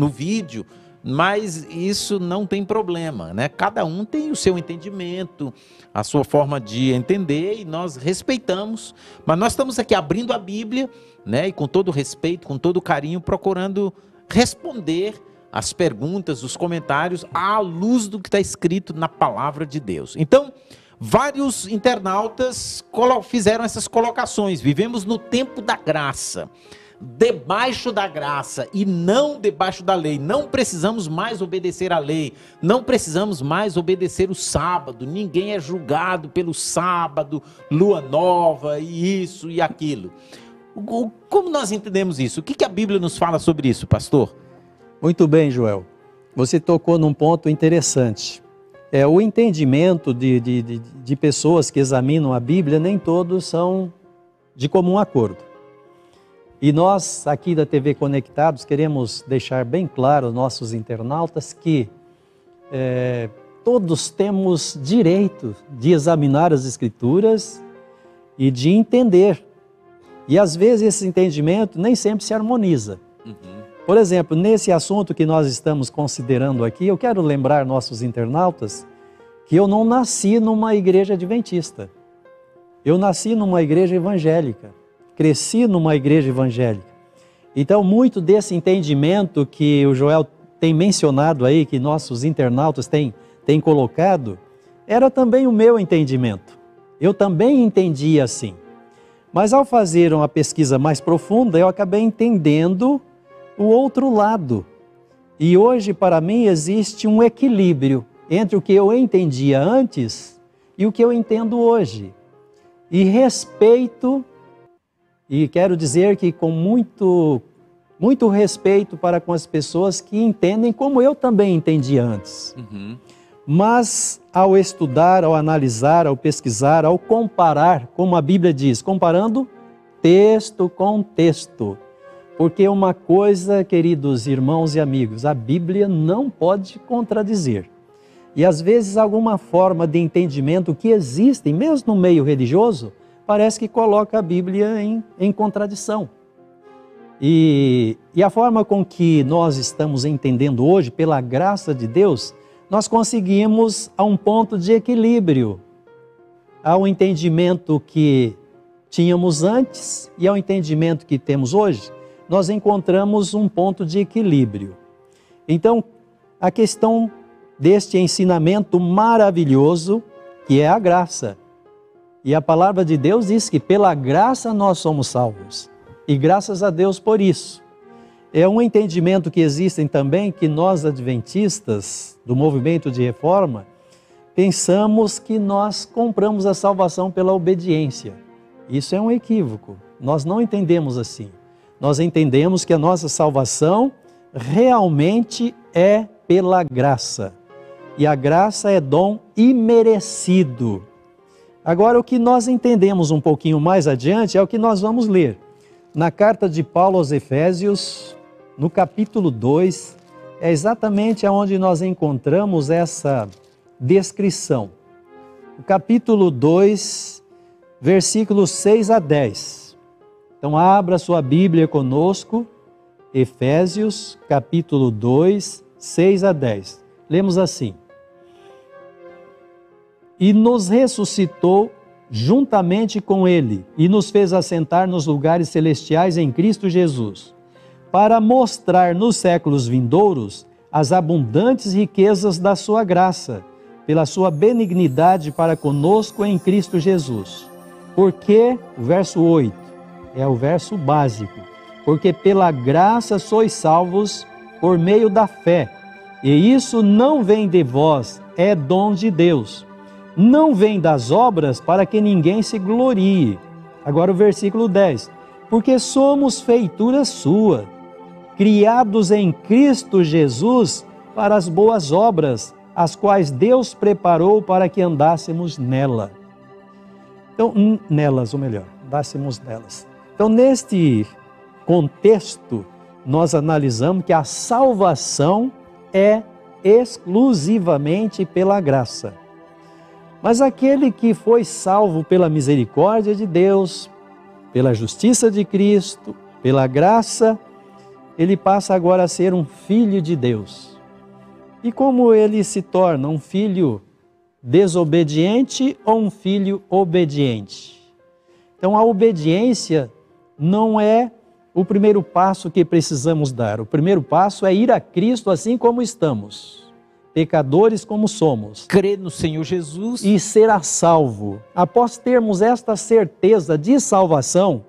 vídeo, mas isso não tem problema, né? Cada um tem o seu entendimento, a sua forma de entender, e nós respeitamos, mas nós estamos aqui abrindo a Bíblia, né? E com todo respeito, com todo carinho, procurando responder as perguntas, os comentários, à luz do que está escrito na palavra de Deus. Então, vários internautas fizeram essas colocações. Vivemos no tempo da graça, debaixo da graça e não debaixo da lei. Não precisamos mais obedecer à lei, não precisamos mais obedecer o sábado. Ninguém é julgado pelo sábado, lua nova e isso e aquilo. Como nós entendemos isso? O que a Bíblia nos fala sobre isso, pastor? Muito bem, Joel. Você tocou num ponto interessante. O entendimento de pessoas que examinam a Bíblia, nem todos são de comum acordo. E nós, aqui da TV Conectados, queremos deixar bem claro aos nossos internautas que todos temos direito de examinar as Escrituras e de entender. E às vezes esse entendimento nem sempre se harmoniza. Por exemplo, nesse assunto que nós estamos considerando aqui, eu quero lembrar nossos internautas que eu não nasci numa igreja adventista. Eu nasci numa igreja evangélica. Cresci numa igreja evangélica. Então, muito desse entendimento que o Joel tem mencionado aí, que nossos internautas têm colocado, era também o meu entendimento. Eu também entendia assim. Mas ao fazer uma pesquisa mais profunda, eu acabei entendendo o outro lado. E hoje, para mim, existe um equilíbrio entre o que eu entendia antes e o que eu entendo hoje. E respeito. E quero dizer que com muito respeito para com as pessoas que entendem como eu também entendi antes. Mas ao estudar, ao analisar, ao pesquisar, ao comparar, como a Bíblia diz, comparando texto com texto. Porque uma coisa, queridos irmãos e amigos, a Bíblia não pode contradizer. E às vezes alguma forma de entendimento que existe, mesmo no meio religioso, parece que coloca a Bíblia em contradição. E a forma com que nós estamos entendendo hoje, pela graça de Deus, nós conseguimos a um ponto de equilíbrio, ao entendimento que tínhamos antes e ao entendimento que temos hoje, nós encontramos um ponto de equilíbrio. Então, a questão deste ensinamento maravilhoso, que é a graça. E a palavra de Deus diz que pela graça nós somos salvos. E graças a Deus por isso. É um entendimento que existem também que nós adventistas do movimento de reforma pensamos que nós compramos a salvação pela obediência. Isso é um equívoco. Nós não entendemos assim. Nós entendemos que a nossa salvação realmente é pela graça. E a graça é dom imerecido. Agora, o que nós entendemos um pouquinho mais adiante é o que nós vamos ler. Na carta de Paulo aos Efésios, no capítulo 2, é exatamente onde nós encontramos essa descrição. O capítulo 2, versículos 6 a 10. Então, abra sua Bíblia conosco, Efésios, capítulo 2, 6 a 10. Lemos assim. E nos ressuscitou juntamente com Ele, e nos fez assentar nos lugares celestiais em Cristo Jesus, para mostrar nos séculos vindouros as abundantes riquezas da sua graça, pela sua benignidade para conosco em Cristo Jesus. Porque, o verso 8, é o verso básico, porque pela graça sois salvos por meio da fé, e isso não vem de vós, é dom de Deus. Não vem das obras para que ninguém se glorie. Agora o versículo 10, porque somos feitura sua, criados em Cristo Jesus para as boas obras, as quais Deus preparou para que andássemos nela. Então, nelas, ou melhor, andássemos nelas. Então, neste contexto, nós analisamos que a salvação é exclusivamente pela graça. Mas aquele que foi salvo pela misericórdia de Deus, pela justiça de Cristo, pela graça, ele passa agora a ser um filho de Deus. E como ele se torna um filho desobediente ou um filho obediente? Então a obediência não é o primeiro passo que precisamos dar. O primeiro passo é ir a Cristo assim como estamos, pecadores como somos. Crer no Senhor Jesus e ser a salvo. Após termos esta certeza de salvação,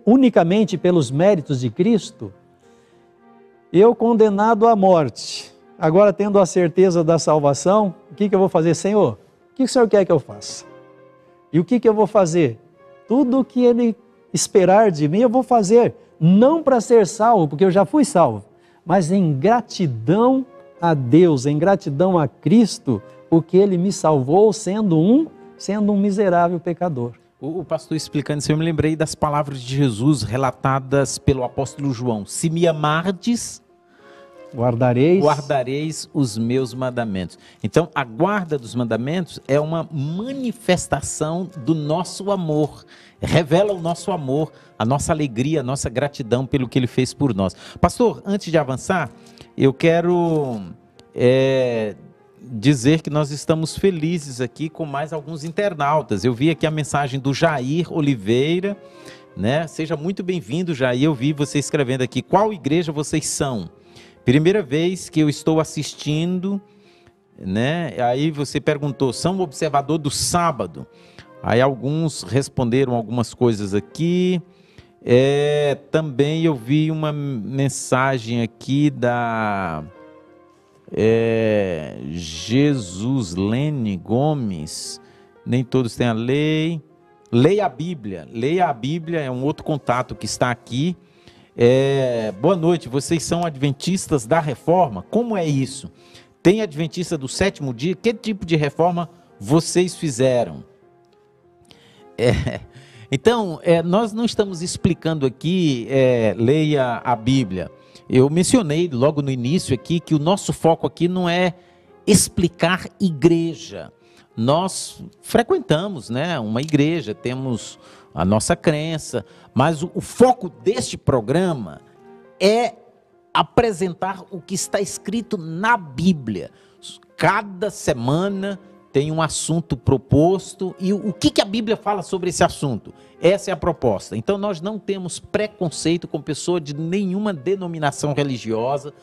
unicamente pelos méritos de Cristo, eu condenado à morte, agora tendo a certeza da salvação, o que eu vou fazer? Senhor, o que o Senhor quer que eu faça? E o que eu vou fazer? Tudo o que Ele esperar de mim, eu vou fazer, não para ser salvo, porque eu já fui salvo, mas em gratidão a Deus, em gratidão a Cristo, porque Ele me salvou sendo um miserável pecador. O pastor explicando isso, eu me lembrei das palavras de Jesus relatadas pelo apóstolo João. Se me amardes, guardareis os meus mandamentos. Então, a guarda dos mandamentos é uma manifestação do nosso amor. Revela o nosso amor, a nossa alegria, a nossa gratidão pelo que Ele fez por nós. Pastor, antes de avançar, eu quero dizer que nós estamos felizes aqui com mais alguns internautas. Eu vi aqui a mensagem do Jair Oliveira, né? Seja muito bem-vindo, Jair. Eu vi você escrevendo aqui, qual igreja vocês são? Primeira vez que eu estou assistindo, né? Aí você perguntou, são observador do sábado? Aí alguns responderam algumas coisas aqui. Também eu vi uma mensagem aqui da Jesus Lene Gomes. Nem todos têm a lei. Leia a Bíblia. Leia a Bíblia é um outro contato que está aqui. Boa noite, vocês são adventistas da Reforma? Como é isso? Tem adventista do sétimo dia? Que tipo de reforma vocês fizeram? Então, nós não estamos explicando aqui, leia a Bíblia. Eu mencionei logo no início aqui que o nosso foco aqui não é explicar igreja. Nós frequentamos, né, uma igreja, temos a nossa crença, mas o foco deste programa é apresentar o que está escrito na Bíblia. Cada semana tem um assunto proposto e o que a Bíblia fala sobre esse assunto. Essa é a proposta. Então nós não temos preconceito com pessoa de nenhuma denominação religiosa.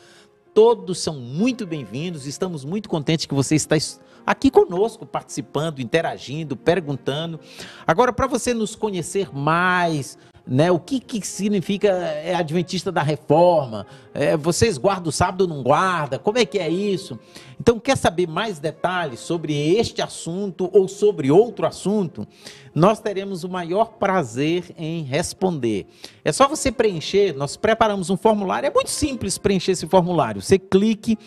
Todos são muito bem-vindos, estamos muito contentes que você está aqui conosco, participando, interagindo, perguntando. Agora, para você nos conhecer mais, né, o que significa adventista da reforma? Vocês guardam o sábado ou não guardam? Como é que é isso? Então, quer saber mais detalhes sobre este assunto ou sobre outro assunto? Nós teremos o maior prazer em responder. É só você preencher, nós preparamos um formulário, é muito simples preencher esse formulário. Você clique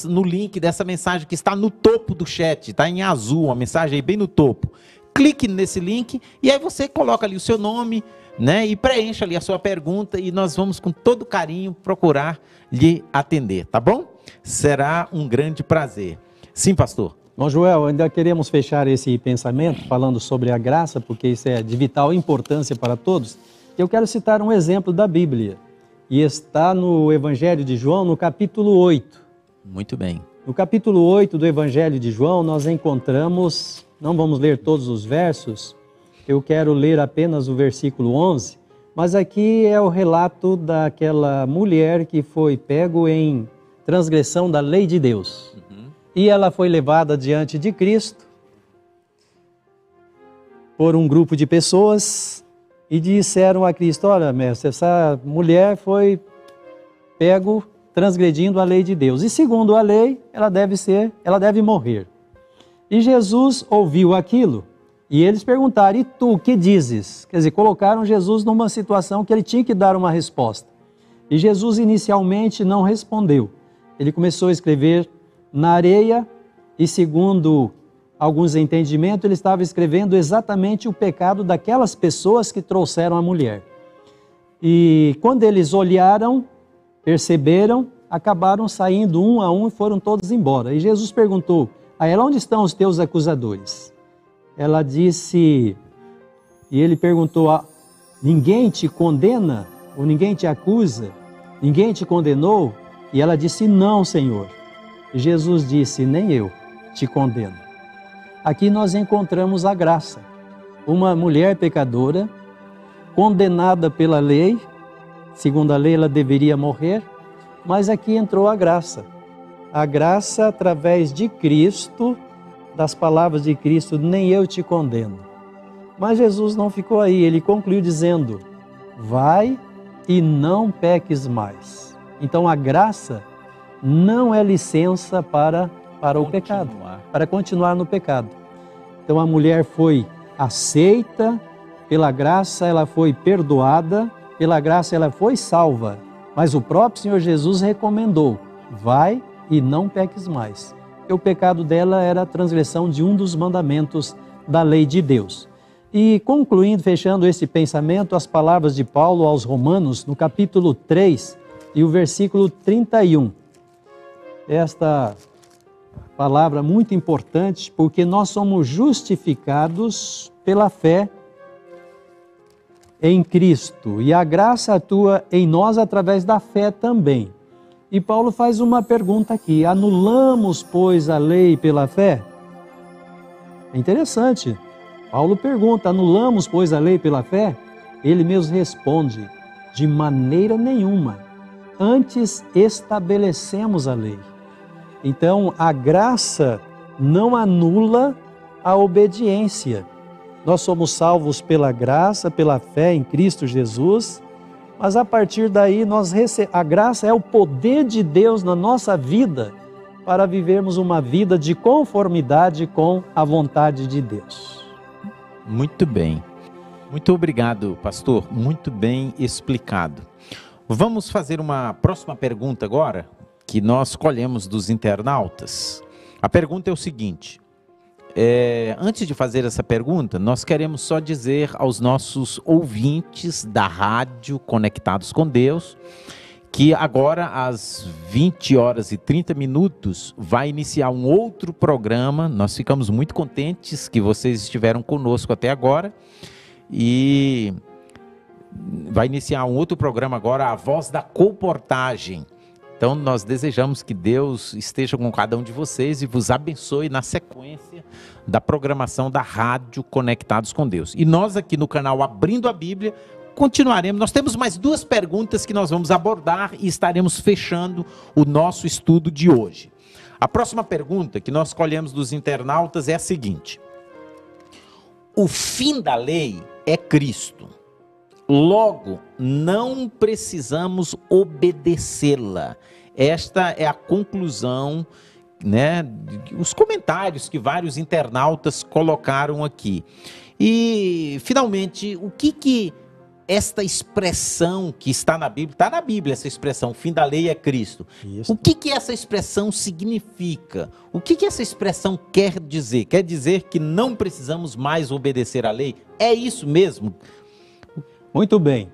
no link dessa mensagem que está no topo do chat, está em azul, a mensagem aí bem no topo. Clique nesse link e aí você coloca ali o seu nome, né, e preencha ali a sua pergunta e nós vamos com todo carinho procurar lhe atender, tá bom? Será um grande prazer. Sim, pastor. Bom, Joel, ainda queremos fechar esse pensamento falando sobre a graça, porque isso é de vital importância para todos. Eu quero citar um exemplo da Bíblia e está no Evangelho de João, no capítulo 8. Muito bem. No capítulo 8 do Evangelho de João, nós encontramos, não vamos ler todos os versos, eu quero ler apenas o versículo 11, mas aqui é o relato daquela mulher que foi pego em transgressão da lei de Deus. E ela foi levada diante de Cristo por um grupo de pessoas e disseram a Cristo: olha, mestre, essa mulher foi pego transgredindo a lei de Deus. E segundo a lei, ela deve morrer. E Jesus ouviu aquilo. E eles perguntaram: e tu, que dizes? Quer dizer, colocaram Jesus numa situação que ele tinha que dar uma resposta. E Jesus inicialmente não respondeu. Ele começou a escrever na areia e, segundo alguns entendimentos, ele estava escrevendo exatamente o pecado daquelas pessoas que trouxeram a mulher. E quando eles olharam, perceberam, acabaram saindo um a um e foram todos embora. E Jesus perguntou a ela: onde estão os teus acusadores? Ela disse, e ele perguntou: ninguém te condena? Ou ninguém te acusa? Ninguém te condenou? E ela disse: não, Senhor. E Jesus disse: nem eu te condeno. Aqui nós encontramos a graça. Uma mulher pecadora, condenada pela lei, segundo a lei ela deveria morrer, mas aqui entrou a graça. A graça através de Cristo, das palavras de Cristo: nem eu te condeno. Mas Jesus não ficou aí, ele concluiu dizendo: vai e não peques mais. Então a graça não é licença para o pecado, para continuar no pecado. Então a mulher foi aceita, pela graça ela foi perdoada, pela graça ela foi salva. Mas o próprio Senhor Jesus recomendou: vai e não peques mais. Porque o pecado dela era a transgressão de um dos mandamentos da lei de Deus. E concluindo, fechando esse pensamento, as palavras de Paulo aos Romanos, no capítulo 3 e o versículo 31. Esta palavra muito importante, porque nós somos justificados pela fé em Cristo, e a graça atua em nós através da fé também. E Paulo faz uma pergunta aqui: anulamos, pois, a lei pela fé? É interessante. Paulo pergunta: anulamos, pois, a lei pela fé? Ele mesmo responde: de maneira nenhuma. Antes estabelecemos a lei. Então, a graça não anula a obediência. Nós somos salvos pela graça, pela fé em Cristo Jesus, mas a partir daí a graça é o poder de Deus na nossa vida para vivermos uma vida de conformidade com a vontade de Deus. Muito bem. Muito obrigado, pastor. Muito bem explicado. Vamos fazer uma próxima pergunta agora, que nós colhemos dos internautas. A pergunta é o seguinte: antes de fazer essa pergunta, nós queremos só dizer aos nossos ouvintes da rádio Conectados com Deus que agora às 20h30 vai iniciar um outro programa. Nós ficamos muito contentes que vocês estiveram conosco até agora e vai iniciar um outro programa agora, A Voz da Colportagem. Então nós desejamos que Deus esteja com cada um de vocês e vos abençoe na sequência da programação da rádio Conectados com Deus. E nós aqui no canal Abrindo a Bíblia continuaremos. Nós temos mais 2 perguntas que nós vamos abordar e estaremos fechando o nosso estudo de hoje. A próxima pergunta que nós colhemos dos internautas é a seguinte: o fim da lei é Cristo. Logo, não precisamos obedecê-la. Esta é a conclusão, né, os comentários que vários internautas colocaram aqui. E, finalmente, o que esta expressão que está na Bíblia essa expressão, o fim da lei é Cristo. Isso. O que essa expressão significa? O que essa expressão quer dizer? Quer dizer que não precisamos mais obedecer à lei? É isso mesmo? Muito bem.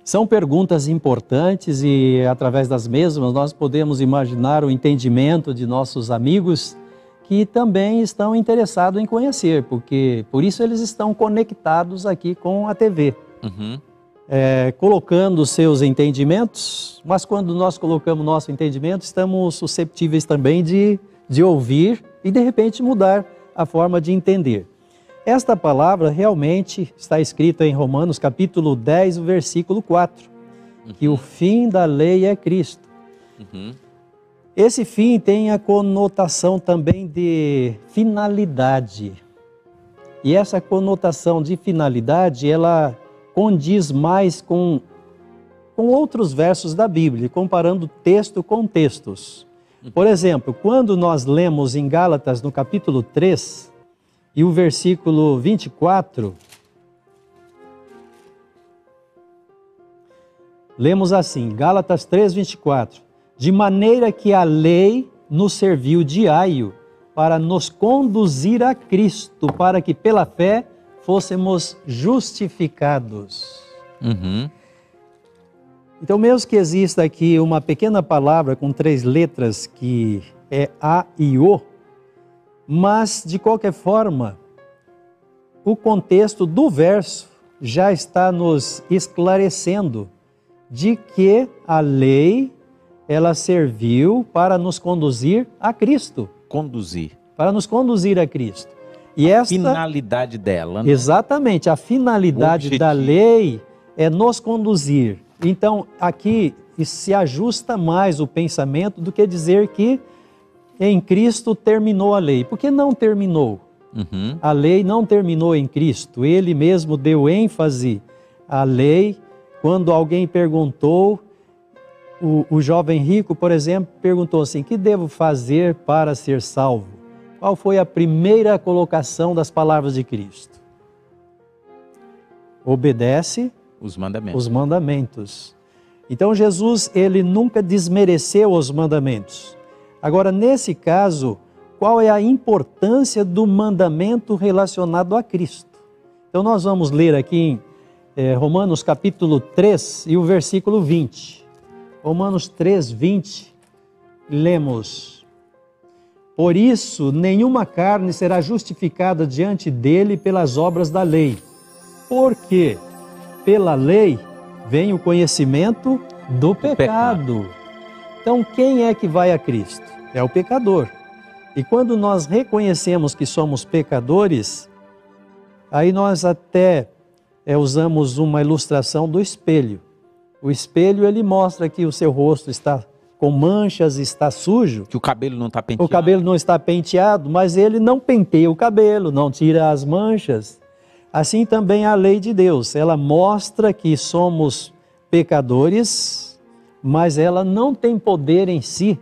São perguntas importantes e, através das mesmas, nós podemos imaginar o entendimento de nossos amigos que também estão interessados em conhecer, porque por isso eles estão conectados aqui com a TV. Uhum. Colocando seus entendimentos, mas quando nós colocamos nosso entendimento, estamos susceptíveis também de ouvir e, de repente, mudar a forma de entender. Esta palavra realmente está escrita em Romanos capítulo 10, versículo 4, que o fim da lei é Cristo. Uhum. Esse fim tem a conotação também de finalidade. E essa conotação de finalidade, ela condiz mais com outros versos da Bíblia, comparando texto com textos. Por exemplo, quando nós lemos em Gálatas, no capítulo 3, e o versículo 24, lemos assim, Gálatas 3, 24, de maneira que a lei nos serviu de aio para nos conduzir a Cristo, para que pela fé fôssemos justificados. Uhum. Então, mesmo que exista aqui uma pequena palavra com 3 letras, que é A e O, mas, de qualquer forma, o contexto do verso já está nos esclarecendo de que a lei, ela serviu para nos conduzir a Cristo. Conduzir. Para nos conduzir a Cristo. E a finalidade dela, né? Exatamente, a finalidade da lei é nos conduzir. Então, aqui se ajusta mais o pensamento do que dizer que em Cristo terminou a lei. Porque não terminou. Uhum. A lei não terminou em Cristo. Ele mesmo deu ênfase à lei. Quando alguém perguntou, o jovem rico, por exemplo, perguntou assim: que devo fazer para ser salvo? Qual foi a primeira colocação das palavras de Cristo? Obedece os mandamentos. Então Jesus, ele nunca desmereceu os mandamentos. Agora, nesse caso, qual é a importância do mandamento relacionado a Cristo? Então nós vamos ler aqui em Romanos capítulo 3 e o versículo 20. Romanos 3, 20, lemos: por isso, nenhuma carne será justificada diante dele pelas obras da lei, porque pela lei vem o conhecimento do pecado. Então, quem é que vai a Cristo? É o pecador. E quando nós reconhecemos que somos pecadores, aí nós até usamos uma ilustração do espelho. O espelho, ele mostra que o seu rosto está com manchas, está sujo. Que o cabelo não está penteado. O cabelo não está penteado, mas ele não penteia o cabelo, não tira as manchas. Assim também a lei de Deus, ela mostra que somos pecadores, mas ela não tem poder em si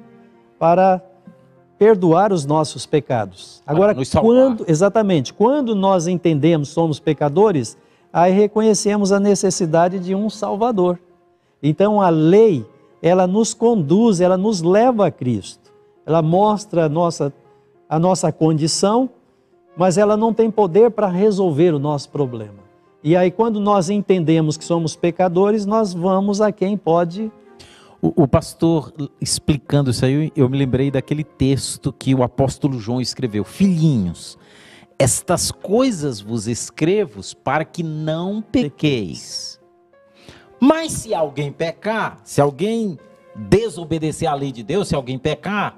para perdoar os nossos pecados. Agora, quando nós entendemos somos pecadores, aí reconhecemos a necessidade de um Salvador. Então a lei ela nos conduz, ela nos leva a Cristo. Ela mostra a nossa condição, mas ela não tem poder para resolver o nosso problema. E aí, quando nós entendemos que somos pecadores, nós vamos a quem pode. O pastor explicando isso aí, eu me lembrei daquele texto que o apóstolo João escreveu: filhinhos, estas coisas vos escrevo para que não pequeis. Mas se alguém pecar, se alguém desobedecer à lei de Deus, se alguém pecar,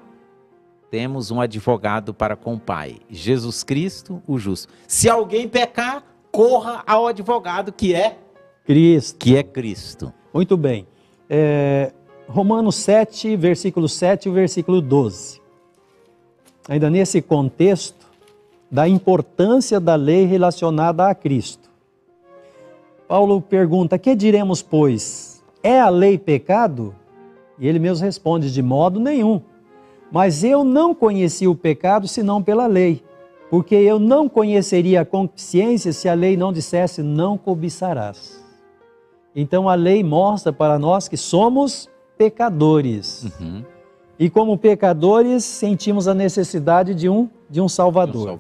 temos um advogado para com o Pai, Jesus Cristo, o justo. Se alguém pecar, corra ao advogado que é Cristo. Muito bem. Romanos 7, versículo 7 e versículo 12. Ainda nesse contexto da importância da lei relacionada a Cristo. Paulo pergunta: que diremos, pois? É a lei pecado? E ele mesmo responde: de modo nenhum. Mas eu não conheci o pecado senão pela lei, porque eu não conheceria a consciência se a lei não dissesse não cobiçarás. Então a lei mostra para nós que somos pecadores. E como pecadores sentimos a necessidade de um Salvador.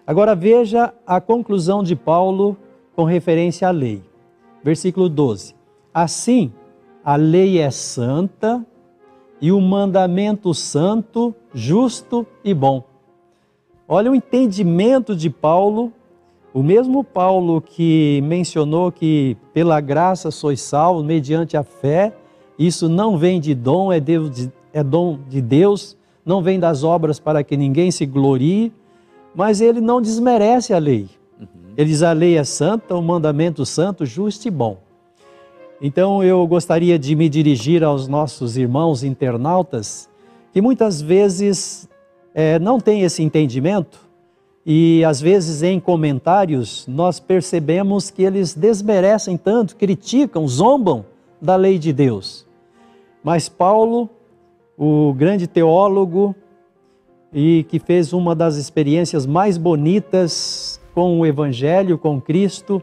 Agora veja a conclusão de Paulo com referência à lei. Versículo 12. Assim, a lei é santa e o mandamento santo, justo e bom. Olha o entendimento de Paulo, o mesmo Paulo que mencionou que pela graça sois salvos mediante a fé. Isso não vem de dom, é dom de Deus, não vem das obras para que ninguém se glorie, mas ele não desmerece a lei. Ele diz: a lei é santa, o mandamento santo, justo e bom. Então eu gostaria de me dirigir aos nossos irmãos internautas, que muitas vezes não têm esse entendimento, e às vezes em comentários nós percebemos que eles desmerecem tanto, criticam, zombam da lei de Deus. Mas Paulo, o grande teólogo e que fez uma das experiências mais bonitas com o Evangelho, com Cristo,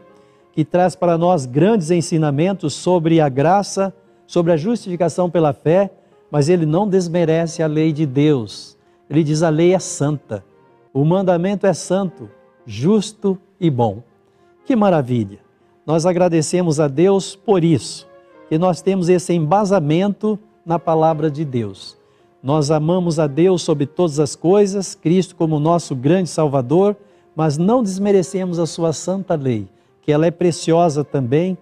que traz para nós grandes ensinamentos sobre a graça, sobre a justificação pela fé, mas ele não desmerece a lei de Deus. Ele diz: a lei é santa, o mandamento é santo, justo e bom. Que maravilha! Nós agradecemos a Deus por isso, que nós temos esse embasamento na palavra de Deus. Nós amamos a Deus sobre todas as coisas, Cristo como nosso grande Salvador, mas não desmerecemos a sua santa lei, que ela é preciosa também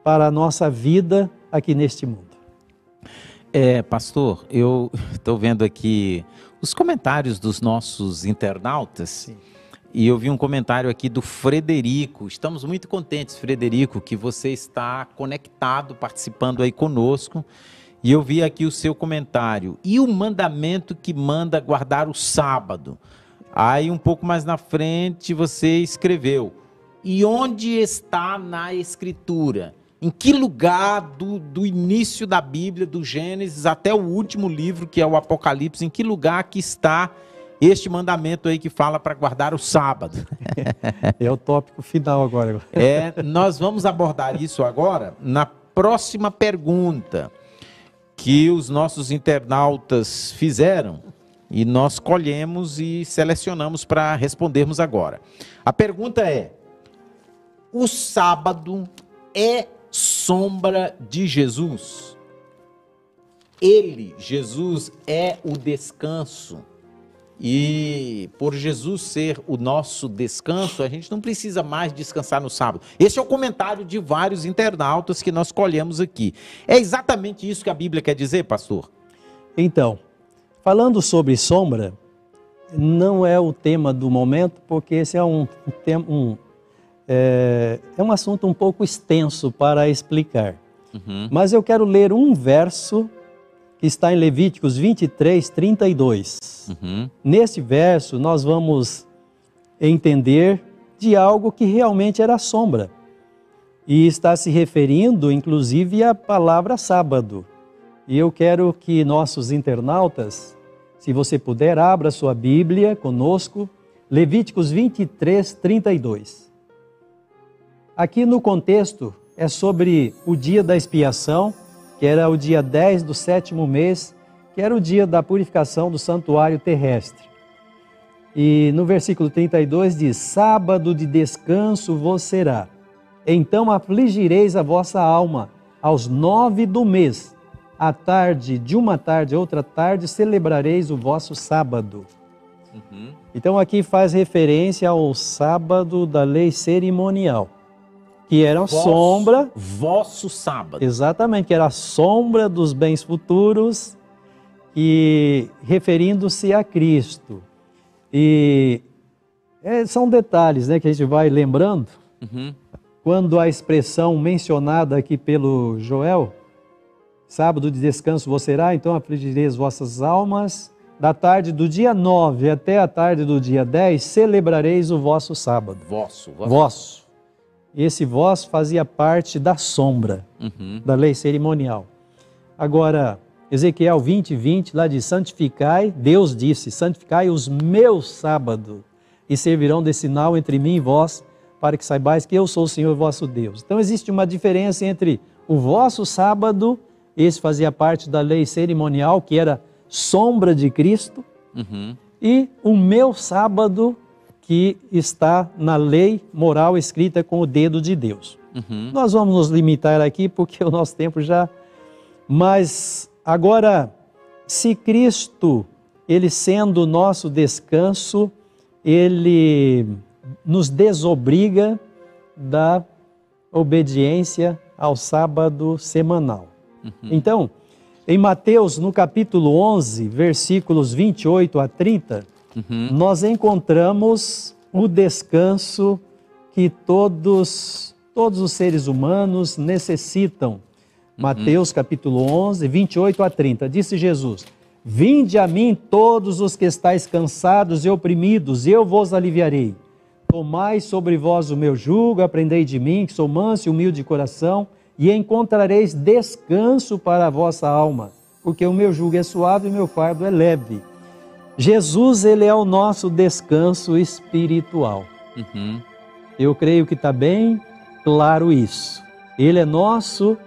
para a nossa vida aqui neste mundo. Pastor, eu estou vendo aqui os comentários dos nossos internautas. Sim. E eu vi um comentário aqui do Frederico. Estamos muito contentes, Frederico, que você está conectado, participando aí conosco. E eu vi aqui o seu comentário. E o mandamento que manda guardar o sábado? Aí um pouco mais na frente você escreveu: e onde está na Escritura? Em que lugar do início da Bíblia, do Gênesis até o último livro, que é o Apocalipse, em que lugar que está este mandamento aí que fala para guardar o sábado? É o tópico final agora. Nós vamos abordar isso agora na próxima pergunta que os nossos internautas fizeram e nós colhemos e selecionamos para respondermos agora. A pergunta é: o sábado é sombra de Jesus? Ele, Jesus, é o descanso. E por Jesus ser o nosso descanso, a gente não precisa mais descansar no sábado. Esse é o comentário de vários internautas que nós colhemos aqui. É exatamente isso que a Bíblia quer dizer, pastor? Então, falando sobre sombra, não é o tema do momento, porque esse é um assunto um pouco extenso para explicar. Mas eu quero ler um verso que está em Levíticos 23, 32. Neste verso, nós vamos entender de algo que realmente era sombra. E está se referindo, inclusive, à palavra sábado. E eu quero que nossos internautas, se você puder, abra sua Bíblia conosco, Levíticos 23, 32. Aqui no contexto é sobre o dia da expiação, que era o dia 10 do 7º mês, que era o dia da purificação do santuário terrestre. E no versículo 32 diz: sábado de descanso vos será. Então afligireis a vossa alma aos 9 do mês. À tarde, de uma tarde a outra tarde, celebrareis o vosso sábado. Então aqui faz referência ao sábado da lei cerimonial, que era sombra... Vosso sábado. Exatamente, que era a sombra dos bens futuros, e referindo-se a Cristo. E são detalhes, né, que a gente vai lembrando. Quando a expressão mencionada aqui pelo Joel, sábado de descanso vos será, então afligireis vossas almas, da tarde do dia 9 até a tarde do dia 10, celebrareis o vosso sábado. Vosso. Esse vosso fazia parte da sombra da lei cerimonial. Agora, Ezequiel 20:20, lá diz: santificai, Deus disse, santificai os meus sábados, e servirão de sinal entre mim e vós, para que saibais que eu sou o Senhor vosso Deus. Então existe uma diferença entre o vosso sábado, esse fazia parte da lei cerimonial, que era sombra de Cristo, e o meu sábado, que está na lei moral escrita com o dedo de Deus. Nós vamos nos limitar aqui porque o nosso tempo já... Mas agora, se Cristo, ele sendo o nosso descanso, ele nos desobriga da obediência ao sábado semanal. Então, em Mateus, no capítulo 11, versículos 28 a 30, nós encontramos o descanso que todos os seres humanos necessitam. Mateus, capítulo 11, 28 a 30, disse Jesus: vinde a mim todos os que estáis cansados e oprimidos, e eu vos aliviarei. Tomai sobre vós o meu jugo, aprendei de mim, que sou manso e humilde de coração, e encontrareis descanso para a vossa alma, porque o meu jugo é suave e o meu fardo é leve. Jesus, ele é o nosso descanso espiritual. Eu creio que está bem claro isso. Ele é nosso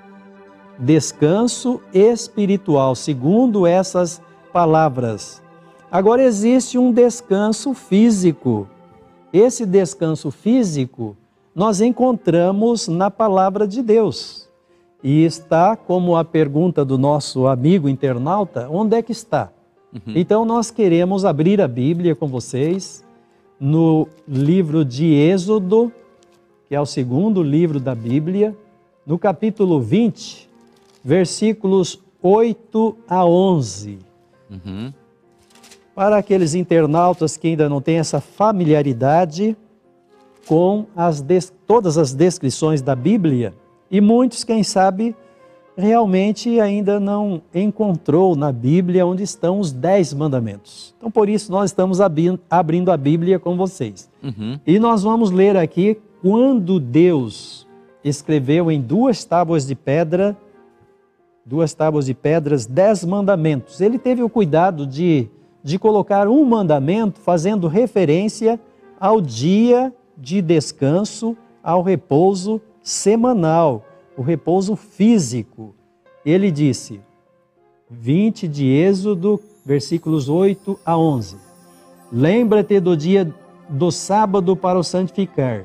descanso espiritual, segundo essas palavras. Agora existe um descanso físico. Esse descanso físico nós encontramos na palavra de Deus. E está como a pergunta do nosso amigo internauta: onde é que está? Então nós queremos abrir a Bíblia com vocês no livro de Êxodo, que é o segundo livro da Bíblia, no capítulo 20, versículos 8 a 11. Para aqueles internautas que ainda não têm essa familiaridade com todas as descrições da Bíblia, e muitos, quem sabe, realmente ainda não encontrou na Bíblia onde estão os 10 mandamentos. Então, por isso, nós estamos abrindo a Bíblia com vocês. E nós vamos ler aqui quando Deus escreveu em duas tábuas de pedras 10 mandamentos. Ele teve o cuidado de colocar um mandamento fazendo referência ao dia de descanso, ao repouso semanal, o repouso físico. Ele disse, 20 de Êxodo, versículos 8 a 11. Lembra-te do dia do sábado para o santificar.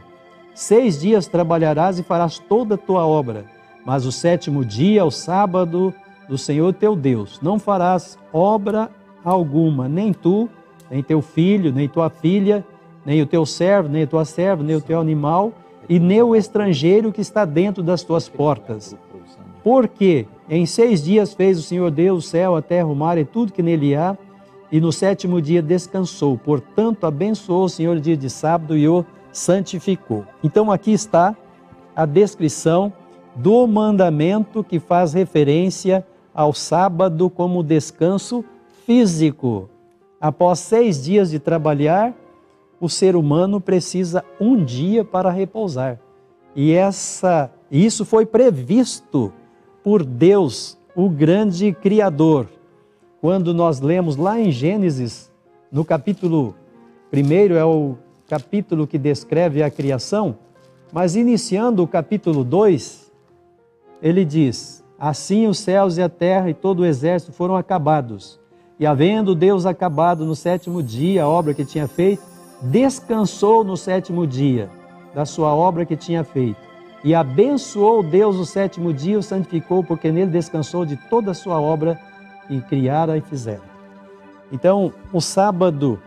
6 dias trabalharás e farás toda a tua obra, mas o 7º dia, o sábado do Senhor teu Deus, não farás obra alguma, nem tu, nem teu filho, nem tua filha, nem o teu servo, nem a tua serva, nem o teu animal, e nem o estrangeiro que está dentro das tuas portas. Porque em 6 dias fez o Senhor Deus o céu, a terra, o mar e tudo que nele há, e no 7º dia descansou. Portanto, abençoou o Senhor o dia de sábado e o santificou. Então aqui está a descrição do mandamento que faz referência ao sábado como descanso físico. Após 6 dias de trabalhar, o ser humano precisa um dia para repousar. E isso foi previsto por Deus, o grande Criador. Quando nós lemos lá em Gênesis, no capítulo 1, é o capítulo que descreve a criação, mas iniciando o capítulo 2, ele diz, Assim os céus e a terra e todo o exército foram acabados. E havendo Deus acabado no sétimo dia a obra que tinha feito, descansou no sétimo dia da sua obra que tinha feito. E abençoou Deus o sétimo dia e o santificou, porque nele descansou de toda a sua obra que criara e fizera. Então, o sábado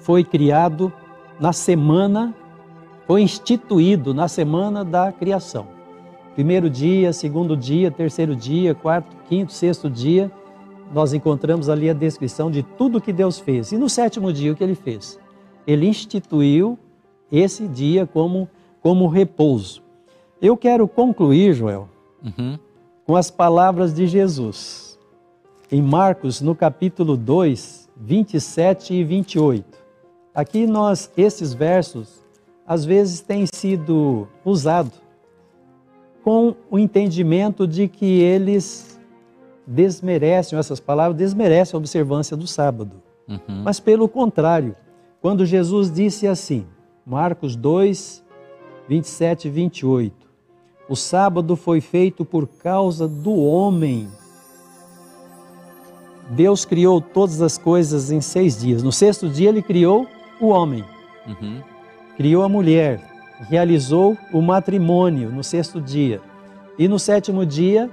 foi criado na semana, foi instituído na semana da criação. Primeiro dia, segundo dia, terceiro dia, quarto, quinto, sexto dia, nós encontramos ali a descrição de tudo que Deus fez. E no sétimo dia, o que Ele fez? Ele instituiu esse dia como repouso. Eu quero concluir, Joel, com as palavras de Jesus. Em Marcos, no capítulo 2, 27 e 28. Aqui esses versos, às vezes, têm sido usados com o entendimento de que eles desmerecem, essas palavras desmerecem a observância do sábado. Mas pelo contrário, quando Jesus disse assim, Marcos 2, 27 e 28, o sábado foi feito por causa do homem. Deus criou todas as coisas em 6 dias. No sexto dia Ele criou o homem, criou a mulher, realizou o matrimônio no sexto dia. E no sétimo dia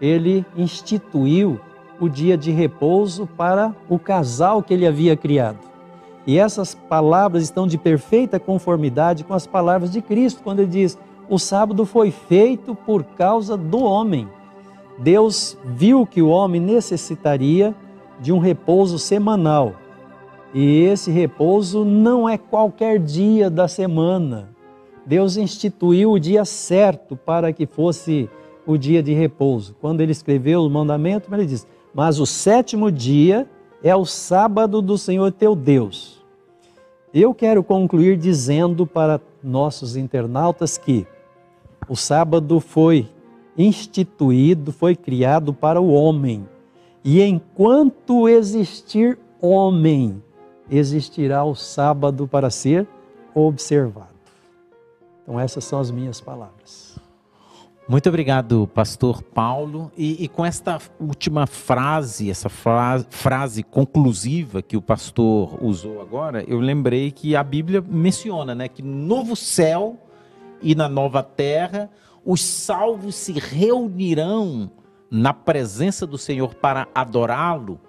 Ele instituiu o dia de repouso para o casal que Ele havia criado. E essas palavras estão de perfeita conformidade com as palavras de Cristo, quando Ele diz, o sábado foi feito por causa do homem. Deus viu que o homem necessitaria de um repouso semanal. E esse repouso não é qualquer dia da semana. Deus instituiu o dia certo para que fosse o dia de repouso. Quando Ele escreveu o mandamento, Ele diz, mas o sétimo dia é o sábado do Senhor teu Deus. Eu quero concluir dizendo para nossos internautas que o sábado foi instituído, foi criado para o homem. E enquanto existir homem, existirá o sábado para ser observado. Então essas são as minhas palavras. Muito obrigado, pastor Paulo. E com esta última frase, essa frase conclusiva que o pastor usou agora, eu lembrei que a Bíblia menciona, né, que no novo céu e na nova terra, os salvos se reunirão na presença do Senhor para adorá-lo,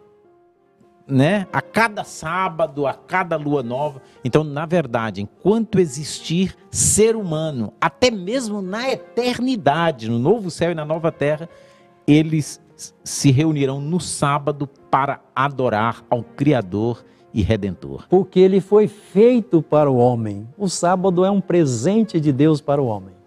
né? A cada sábado, a cada lua nova. Então, na verdade, enquanto existir ser humano, até mesmo na eternidade, no novo céu e na nova terra, eles se reunirão no sábado para adorar ao Criador e Redentor. Porque ele foi feito para o homem. O sábado é um presente de Deus para o homem.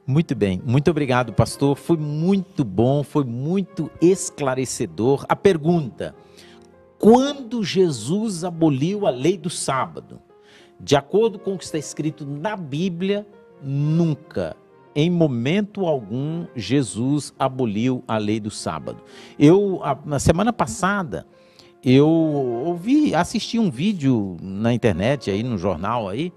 Muito bem, muito obrigado, pastor. Foi muito bom, foi muito esclarecedor. A pergunta: quando Jesus aboliu a lei do sábado? De acordo com o que está escrito na Bíblia, nunca, em momento algum, Jesus aboliu a lei do sábado. Na semana passada, eu assisti um vídeo na internet, aí no jornal aí,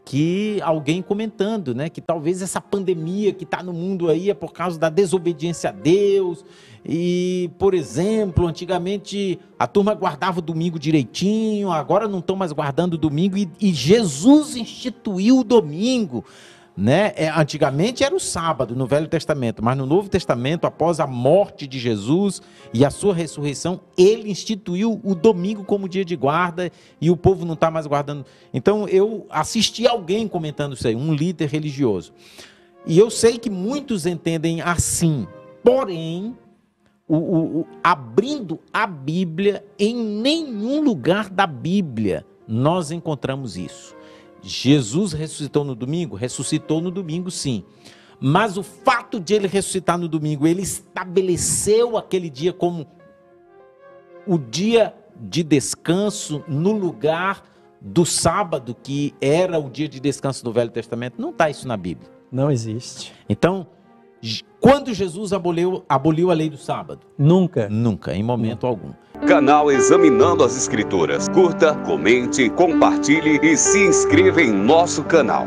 que alguém comentando, né, que talvez essa pandemia que está no mundo aí é por causa da desobediência a Deus. E, por exemplo, antigamente a turma guardava o domingo direitinho, agora não estão mais guardando o domingo, e Jesus instituiu o domingo, né? Antigamente era o sábado no Velho Testamento, mas no Novo Testamento, após a morte de Jesus e a sua ressurreição, ele instituiu o domingo como dia de guarda e o povo não está mais guardando. Então eu assisti alguém comentando isso aí, um líder religioso. E eu sei que muitos entendem assim, porém, abrindo a Bíblia, em nenhum lugar da Bíblia nós encontramos isso. Jesus ressuscitou no domingo? Ressuscitou no domingo, sim. Mas o fato de ele ressuscitar no domingo, ele estabeleceu aquele dia como o dia de descanso no lugar do sábado, que era o dia de descanso do Velho Testamento? Não está isso na Bíblia. Não existe. Então, quando Jesus aboliu a lei do sábado? Nunca. Nunca, em momento algum. Canal Examinando as Escrituras. Curta, comente, compartilhe e se inscreva em nosso canal.